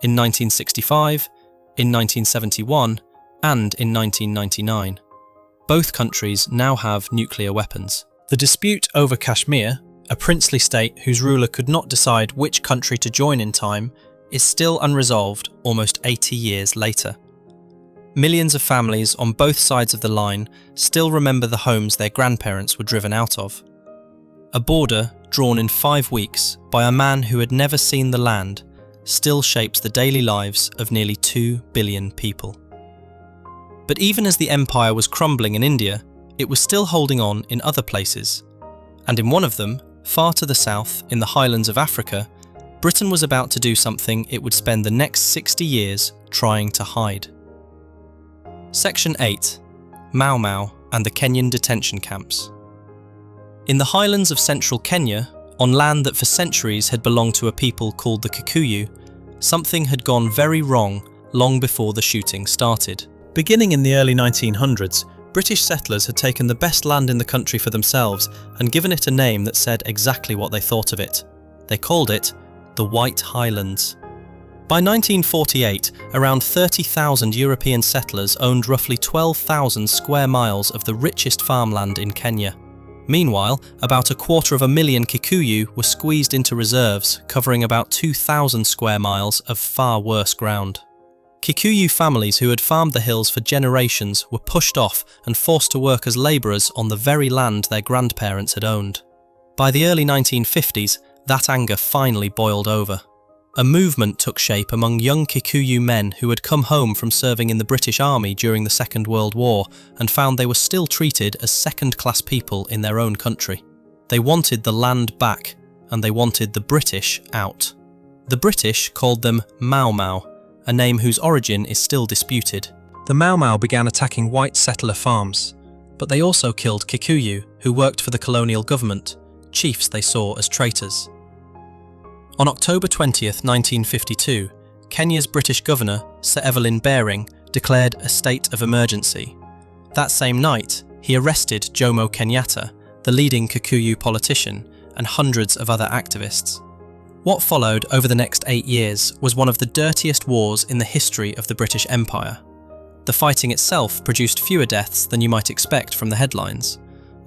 in 1965, in 1971, and in 1999. Both countries now have nuclear weapons. The dispute over Kashmir, a princely state whose ruler could not decide which country to join in time, is still unresolved almost 80 years later. Millions of families on both sides of the line still remember the homes their grandparents were driven out of. A border drawn in 5 weeks by a man who had never seen the land still shapes the daily lives of nearly 2 billion people. But even as the empire was crumbling in India, it was still holding on in other places. And in one of them, far to the south, in the highlands of Africa, Britain was about to do something it would spend the next 60 years trying to hide. Section 8. Mau Mau and the Kenyan detention camps. In the highlands of central Kenya, on land that for centuries had belonged to a people called the Kikuyu, something had gone very wrong long before the shooting started. Beginning in the early 1900s, British settlers had taken the best land in the country for themselves and given it a name that said exactly what they thought of it. They called it the White Highlands. By 1948, around 30,000 European settlers owned roughly 12,000 square miles of the richest farmland in Kenya. Meanwhile, about 250,000 Kikuyu were squeezed into reserves, covering about 2,000 square miles of far worse ground. Kikuyu families who had farmed the hills for generations were pushed off and forced to work as labourers on the very land their grandparents had owned. By the early 1950s, that anger finally boiled over. A movement took shape among young Kikuyu men who had come home from serving in the British Army during the Second World War and found they were still treated as second-class people in their own country. They wanted the land back, and they wanted the British out. The British called them Mau Mau, a name whose origin is still disputed. The Mau Mau began attacking white settler farms, but they also killed Kikuyu, who worked for the colonial government, chiefs they saw as traitors. On October 20th, 1952, Kenya's British governor, Sir Evelyn Baring, declared a state of emergency. That same night, he arrested Jomo Kenyatta, the leading Kikuyu politician, and hundreds of other activists. What followed over the next 8 years was one of the dirtiest wars in the history of the British Empire. The fighting itself produced fewer deaths than you might expect from the headlines.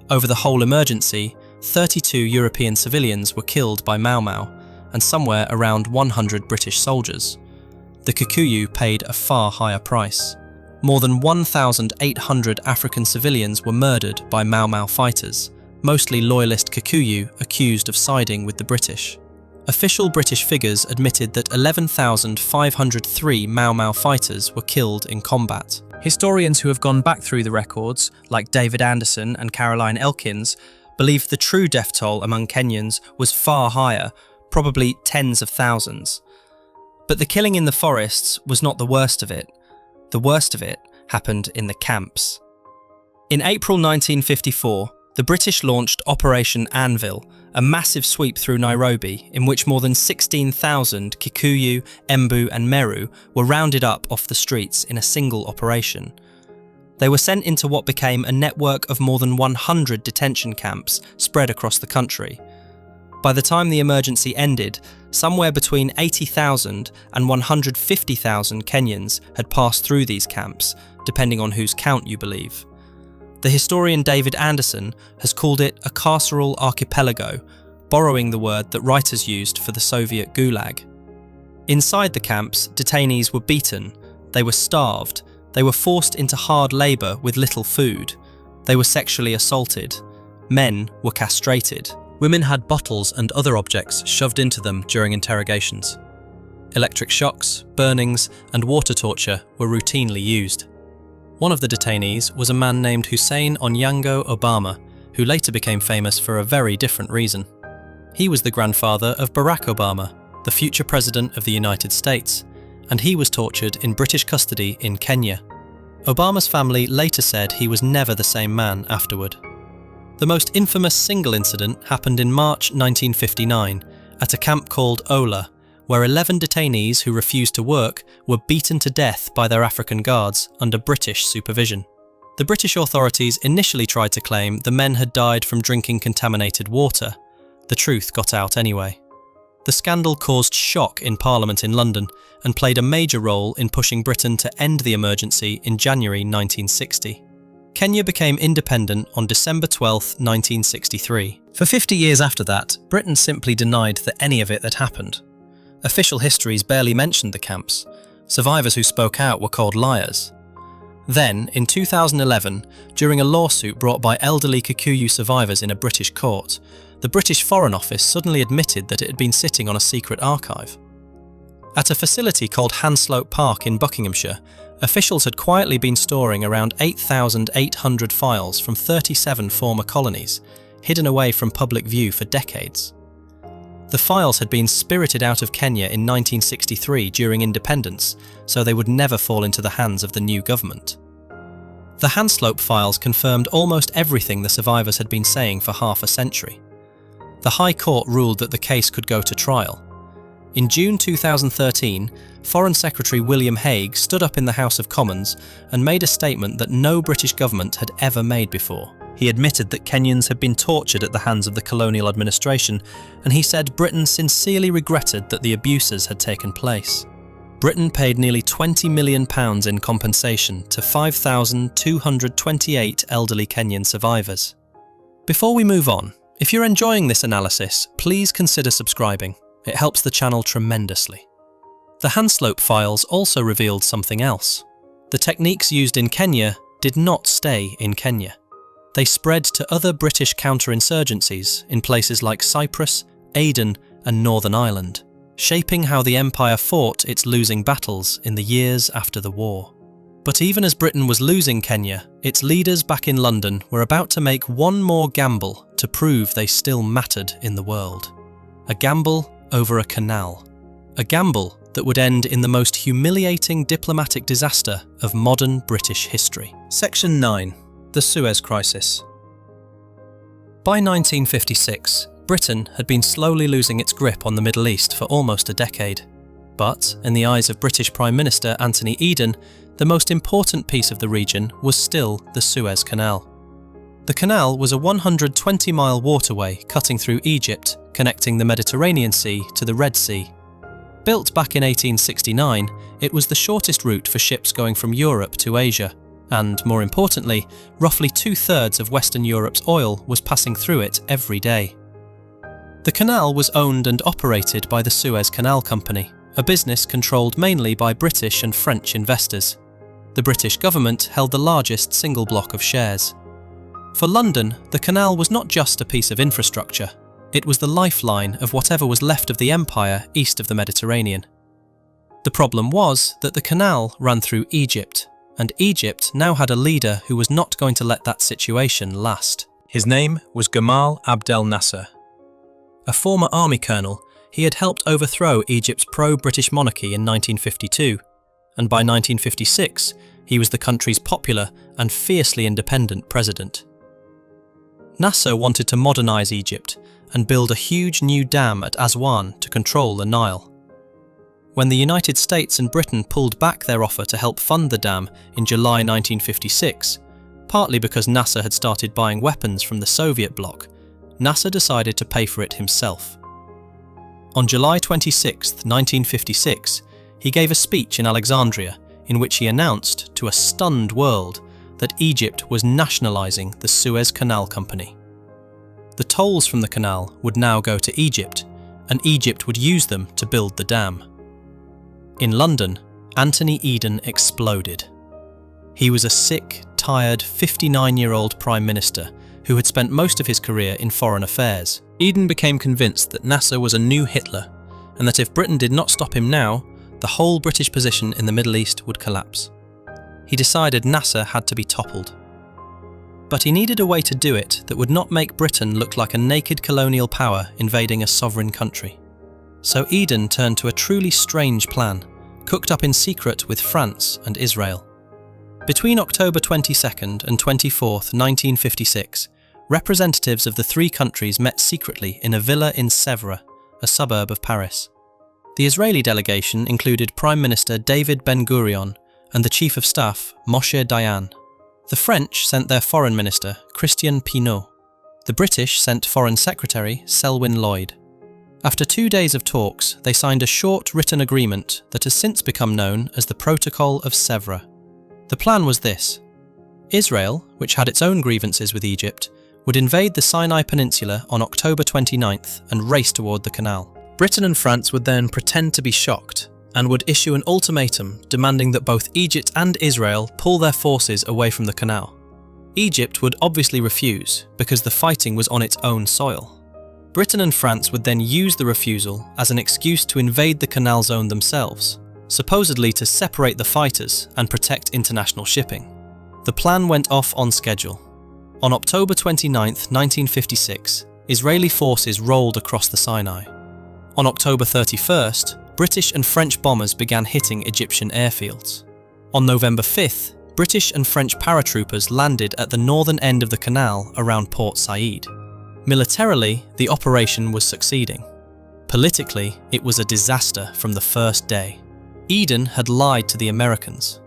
Over the whole emergency, 32 European civilians were killed by Mau Mau, and somewhere around 100 British soldiers. The Kikuyu paid a far higher price. More than 1,800 African civilians were murdered by Mau Mau fighters, mostly loyalist Kikuyu accused of siding with the British. Official British figures admitted that 11,503 Mau Mau fighters were killed in combat. Historians who have gone back through the records, like David Anderson and Caroline Elkins, believe the true death toll among Kenyans was far higher, probably tens of thousands. But the killing in the forests was not the worst of it. The worst of it happened in the camps. In April 1954, the British launched Operation Anvil, a massive sweep through Nairobi in which more than 16,000 Kikuyu, Embu and Meru were rounded up off the streets in a single operation. They were sent into what became a network of more than 100 detention camps spread across the country. By the time the emergency ended, somewhere between 80,000 and 150,000 Kenyans had passed through these camps, depending on whose count you believe. The historian David Anderson has called it a carceral archipelago, borrowing the word that writers used for the Soviet Gulag. Inside the camps, detainees were beaten, they were starved, they were forced into hard labour with little food, they were sexually assaulted, men were castrated. Women had bottles and other objects shoved into them during interrogations. Electric shocks, burnings, and water torture were routinely used. One of the detainees was a man named Hussein Onyango Obama, who later became famous for a very different reason. He was the grandfather of Barack Obama, the future president of the United States, and he was tortured in British custody in Kenya. Obama's family later said he was never the same man afterward. The most infamous single incident happened in March 1959 at a camp called Ola, where 11 detainees who refused to work were beaten to death by their African guards under British supervision. The British authorities initially tried to claim the men had died from drinking contaminated water. The truth got out anyway. The scandal caused shock in Parliament in London and played a major role in pushing Britain to end the emergency in January 1960. Kenya became independent on December 12, 1963. For 50 years after that, Britain simply denied that any of it had happened. Official histories barely mentioned the camps. Survivors who spoke out were called liars. Then, in 2011, during a lawsuit brought by elderly Kikuyu survivors in a British court, the British Foreign Office suddenly admitted that it had been sitting on a secret archive. At a facility called Hanslope Park in Buckinghamshire, officials had quietly been storing around 8,800 files from 37 former colonies, hidden away from public view for decades. The files had been spirited out of Kenya in 1963 during independence, so they would never fall into the hands of the new government. The Hanslope files confirmed almost everything the survivors had been saying for half a century. The High Court ruled that the case could go to trial. In June 2013, Foreign Secretary William Hague stood up in the House of Commons and made a statement that no British government had ever made before. He admitted that Kenyans had been tortured at the hands of the colonial administration, and he said Britain sincerely regretted that the abuses had taken place. Britain paid nearly £20 million in compensation to 5,228 elderly Kenyan survivors. Before we move on, if you're enjoying this analysis, please consider subscribing. It helps the channel tremendously. The Hanslope files also revealed something else. The techniques used in Kenya did not stay in Kenya. They spread to other British counterinsurgencies in places like Cyprus, Aden, and Northern Ireland, shaping how the empire fought its losing battles in the years after the war. But even as Britain was losing Kenya, its leaders back in London were about to make one more gamble to prove they still mattered in the world. A gamble over a canal. A gamble that would end in the most humiliating diplomatic disaster of modern British history. Section 9. The Suez Crisis. By 1956, Britain had been slowly losing its grip on the Middle East for almost a decade. But, in the eyes of British Prime Minister Anthony Eden, the most important piece of the region was still the Suez Canal. The canal was a 120-mile waterway cutting through Egypt, connecting the Mediterranean Sea to the Red Sea. Built back in 1869, it was the shortest route for ships going from Europe to Asia, and, more importantly, roughly 2/3 of Western Europe's oil was passing through it every day. The canal was owned and operated by the Suez Canal Company, a business controlled mainly by British and French investors. The British government held the largest single block of shares. For London, the canal was not just a piece of infrastructure. It was the lifeline of whatever was left of the empire east of the Mediterranean. The problem was that the canal ran through Egypt, and Egypt now had a leader who was not going to let that situation last. His name was Gamal Abdel Nasser. A former army colonel, he had helped overthrow Egypt's pro-British monarchy in 1952, and by 1956 he was the country's popular and fiercely independent president. Nasser wanted to modernise Egypt and build a huge new dam at Aswan to control the Nile. When the United States and Britain pulled back their offer to help fund the dam in July 1956, partly because Nasser had started buying weapons from the Soviet bloc, Nasser decided to pay for it himself. On July 26, 1956, he gave a speech in Alexandria in which he announced to a stunned world that Egypt was nationalising the Suez Canal Company. The tolls from the canal would now go to Egypt, and Egypt would use them to build the dam. In London, Anthony Eden exploded. He was a sick, tired, 59-year-old Prime Minister who had spent most of his career in foreign affairs. Eden became convinced that Nasser was a new Hitler, and that if Britain did not stop him now, the whole British position in the Middle East would collapse. He decided Nasser had to be toppled. But he needed a way to do it that would not make Britain look like a naked colonial power invading a sovereign country. So Eden turned to a truly strange plan, cooked up in secret with France and Israel. Between October 22nd and 24th, 1956, representatives of the three countries met secretly in a villa in Sèvres, a suburb of Paris. The Israeli delegation included Prime Minister David Ben-Gurion and the Chief of Staff, Moshe Dayan. The French sent their Foreign Minister, Christian Pinault. The British sent Foreign Secretary, Selwyn Lloyd. After 2 days of talks, they signed a short written agreement that has since become known as the Protocol of Sèvres. The plan was this. Israel, which had its own grievances with Egypt, would invade the Sinai Peninsula on October 29th and race toward the canal. Britain and France would then pretend to be shocked and would issue an ultimatum demanding that both Egypt and Israel pull their forces away from the canal. Egypt would obviously refuse because the fighting was on its own soil. Britain and France would then use the refusal as an excuse to invade the canal zone themselves, supposedly to separate the fighters and protect international shipping. The plan went off on schedule. On October 29, 1956, Israeli forces rolled across the Sinai. On October 31st, British and French bombers began hitting Egyptian airfields. On November 5th, British and French paratroopers landed at the northern end of the canal around Port Said. Militarily, the operation was succeeding. Politically, it was a disaster from the first day. Eden had lied to the Americans.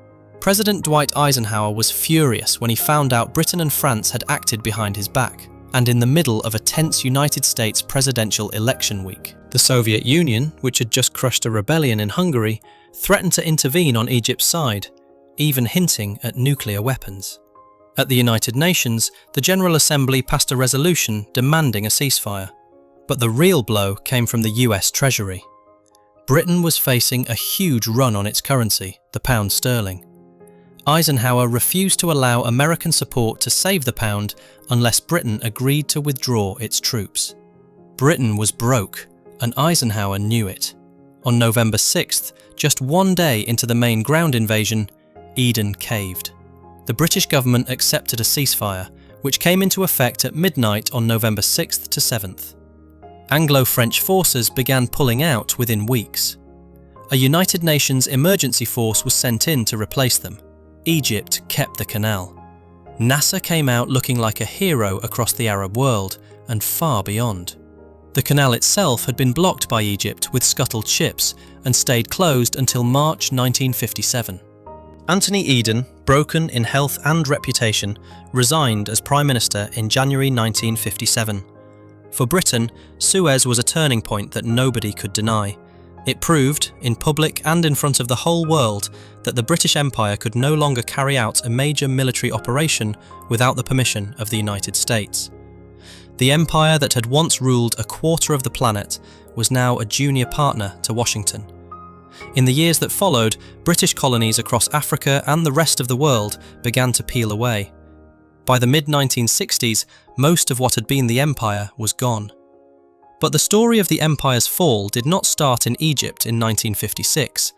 President Dwight Eisenhower was furious when he found out Britain and France had acted behind his back, and in the middle of a tense United States presidential election week. The Soviet Union, which had just crushed a rebellion in Hungary, threatened to intervene on Egypt's side, even hinting at nuclear weapons. At the United Nations, the General Assembly passed a resolution demanding a ceasefire. But the real blow came from the US Treasury. Britain was facing a huge run on its currency, the pound sterling. Eisenhower refused to allow American support to save the pound unless Britain agreed to withdraw its troops. Britain was broke, and Eisenhower knew it. On November 6th, just one day into the main ground invasion, Eden caved. The British government accepted a ceasefire, which came into effect at midnight on November 6th to 7th. Anglo-French forces began pulling out within weeks. A United Nations emergency force was sent in to replace them. Egypt kept the canal. Nasser came out looking like a hero across the Arab world and far beyond. The canal itself had been blocked by Egypt with scuttled ships and stayed closed until March 1957. Anthony Eden, broken in health and reputation, resigned as Prime Minister in January 1957. For Britain, Suez was a turning point that nobody could deny. It proved, in public and in front of the whole world, that the British Empire could no longer carry out a major military operation without the permission of the United States. The empire that had once ruled a quarter of the planet was now a junior partner to Washington. In the years that followed, British colonies across Africa and the rest of the world began to peel away. By the mid-1960s, most of what had been the empire was gone. But the story of the empire's fall did not start in Egypt in 1956.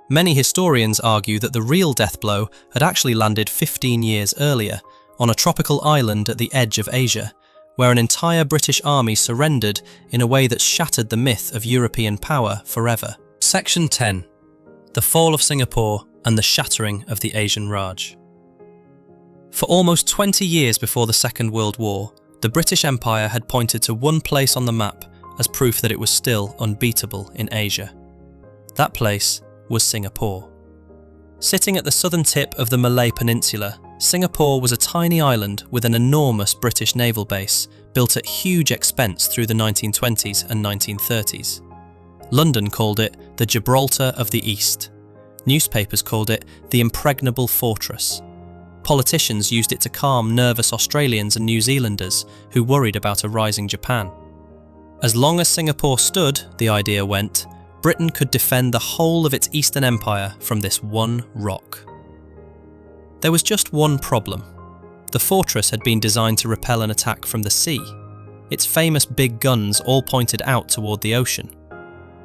Many historians argue that the real death blow had actually landed 15 years earlier, on a tropical island at the edge of Asia, where an entire British army surrendered in a way that shattered the myth of European power forever. Section 10. The Fall of Singapore and the Shattering of the Asian Raj. For almost 20 years before the Second World War, the British Empire had pointed to one place on the map as proof that it was still unbeatable in Asia. That place was Singapore. Sitting at the southern tip of the Malay Peninsula, Singapore was a tiny island with an enormous British naval base, built at huge expense through the 1920s and 1930s. London called it the Gibraltar of the East. Newspapers called it the Impregnable Fortress. Politicians used it to calm nervous Australians and New Zealanders who worried about a rising Japan. As long as Singapore stood, the idea went, Britain could defend the whole of its Eastern Empire from this one rock. There was just one problem. The fortress had been designed to repel an attack from the sea. Its famous big guns all pointed out toward the ocean.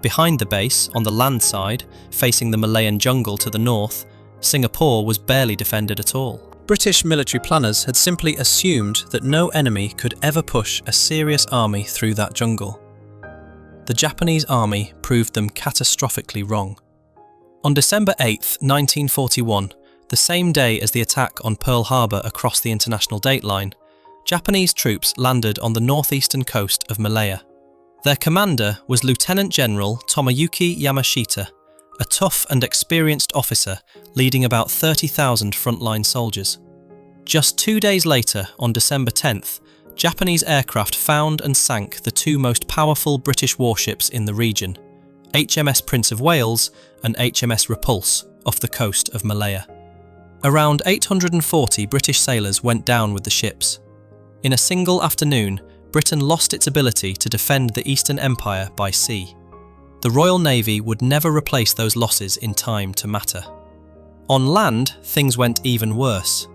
Behind the base, on the land side, facing the Malayan jungle to the north, Singapore was barely defended at all. British military planners had simply assumed that no enemy could ever push a serious army through that jungle. The Japanese army proved them catastrophically wrong. On December 8, 1941, the same day as the attack on Pearl Harbor across the international dateline, Japanese troops landed on the northeastern coast of Malaya. Their commander was Lieutenant General Tomoyuki Yamashita, a tough and experienced officer leading about 30,000 frontline soldiers. Just 2 days later, on December 10th, Japanese aircraft found and sank the two most powerful British warships in the region, HMS Prince of Wales and HMS Repulse, off the coast of Malaya. Around 840 British sailors went down with the ships. In a single afternoon, Britain lost its ability to defend the Eastern Empire by sea. The Royal Navy would never replace those losses in time to matter. On land, things went even worse.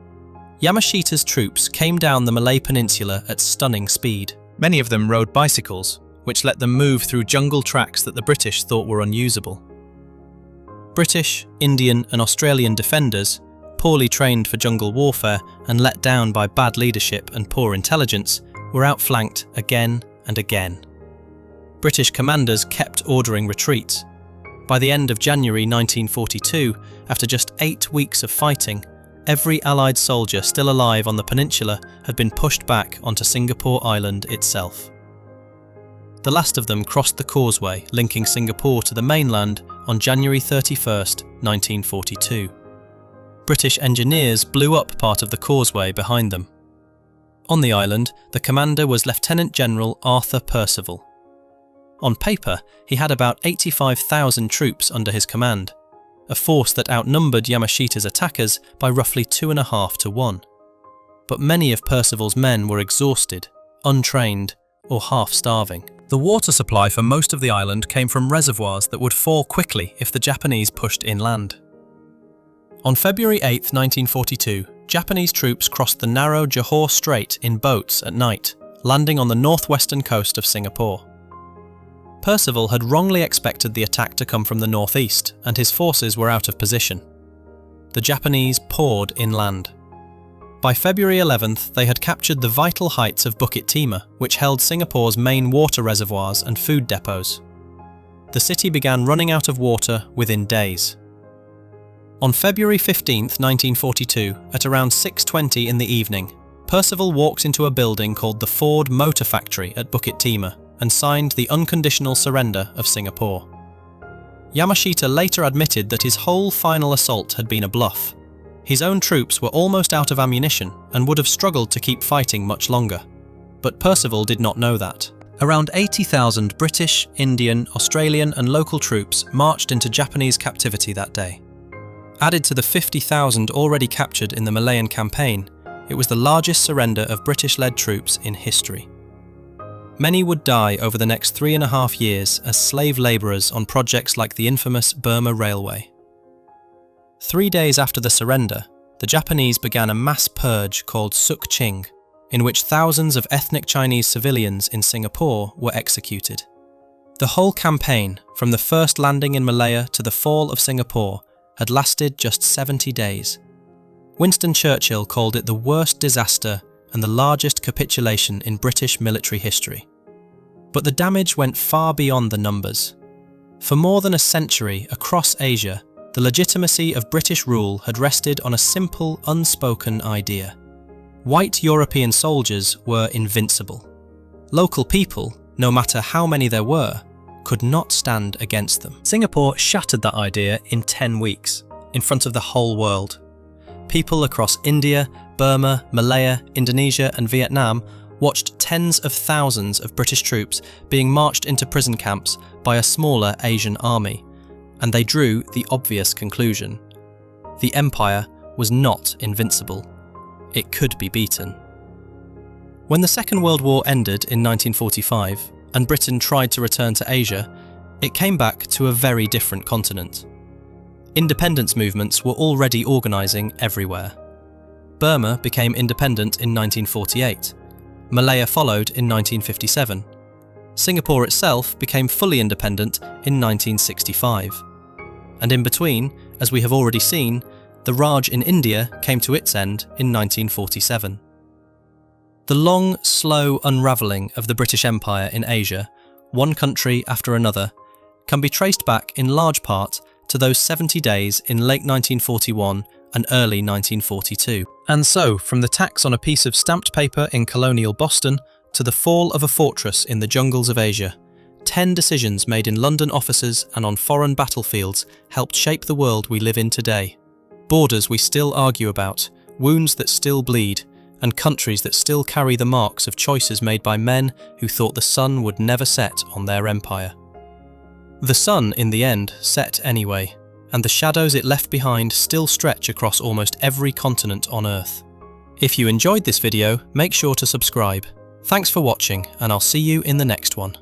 Yamashita's troops came down the Malay Peninsula at stunning speed. Many of them rode bicycles, which let them move through jungle tracks that the British thought were unusable. British, Indian and Australian defenders, poorly trained for jungle warfare and let down by bad leadership and poor intelligence, were outflanked again and again. British commanders kept ordering retreats. By the end of January 1942, after just 8 weeks of fighting, every Allied soldier still alive on the peninsula had been pushed back onto Singapore Island itself. The last of them crossed the causeway linking Singapore to the mainland on January 31st, 1942. British engineers blew up part of the causeway behind them. On the island, the commander was Lieutenant General Arthur Percival. On paper, he had about 85,000 troops under his command, a force that outnumbered Yamashita's attackers by roughly 2.5 to 1. But many of Percival's men were exhausted, untrained, or half-starving. The water supply for most of the island came from reservoirs that would fall quickly if the Japanese pushed inland. On February 8, 1942, Japanese troops crossed the narrow Johor Strait in boats at night, landing on the northwestern coast of Singapore. Percival had wrongly expected the attack to come from the northeast, and his forces were out of position. The Japanese poured inland. By February 11th, they had captured the vital heights of Bukit Timah, which held Singapore's main water reservoirs and food depots. The city began running out of water within days. On February 15, 1942, at around 6:20 in the evening, Percival walked into a building called the Ford Motor Factory at Bukit Timah and signed the unconditional surrender of Singapore. Yamashita later admitted that his whole final assault had been a bluff. His own troops were almost out of ammunition and would have struggled to keep fighting much longer. But Percival did not know that. Around 80,000 British, Indian, Australian and local troops marched into Japanese captivity that day. Added to the 50,000 already captured in the Malayan campaign, it was the largest surrender of British-led troops in history. Many would die over the next 3.5 years as slave labourers on projects like the infamous Burma Railway. 3 days after the surrender, the Japanese began a mass purge called Suk Ching, in which thousands of ethnic Chinese civilians in Singapore were executed. The whole campaign, from the first landing in Malaya to the fall of Singapore, had lasted just 70 days. Winston Churchill called it the worst disaster and the largest capitulation in British military history. But the damage went far beyond the numbers. For more than a century across Asia, the legitimacy of British rule had rested on a simple, unspoken idea. White European soldiers were invincible. Local people, no matter how many there were, could not stand against them. Singapore shattered that idea in 10 weeks, in front of the whole world. People across India, Burma, Malaya, Indonesia and Vietnam watched tens of thousands of British troops being marched into prison camps by a smaller Asian army, and they drew the obvious conclusion. The empire was not invincible. It could be beaten. When the Second World War ended in 1945, and Britain tried to return to Asia, it came back to a very different continent. Independence movements were already organising everywhere. Burma became independent in 1948. Malaya followed in 1957. Singapore itself became fully independent in 1965. And in between, as we have already seen, the Raj in India came to its end in 1947. The long, slow unravelling of the British Empire in Asia, one country after another, can be traced back in large part to those 70 days in late 1941 and early 1942. And so, from the tax on a piece of stamped paper in colonial Boston to the fall of a fortress in the jungles of Asia, 10 decisions made in London offices and on foreign battlefields helped shape the world we live in today. Borders we still argue about, wounds that still bleed, and countries that still carry the marks of choices made by men who thought the sun would never set on their empire. The sun, in the end, set anyway, and the shadows it left behind still stretch across almost every continent on Earth. If you enjoyed this video, make sure to subscribe. Thanks for watching, and I'll see you in the next one.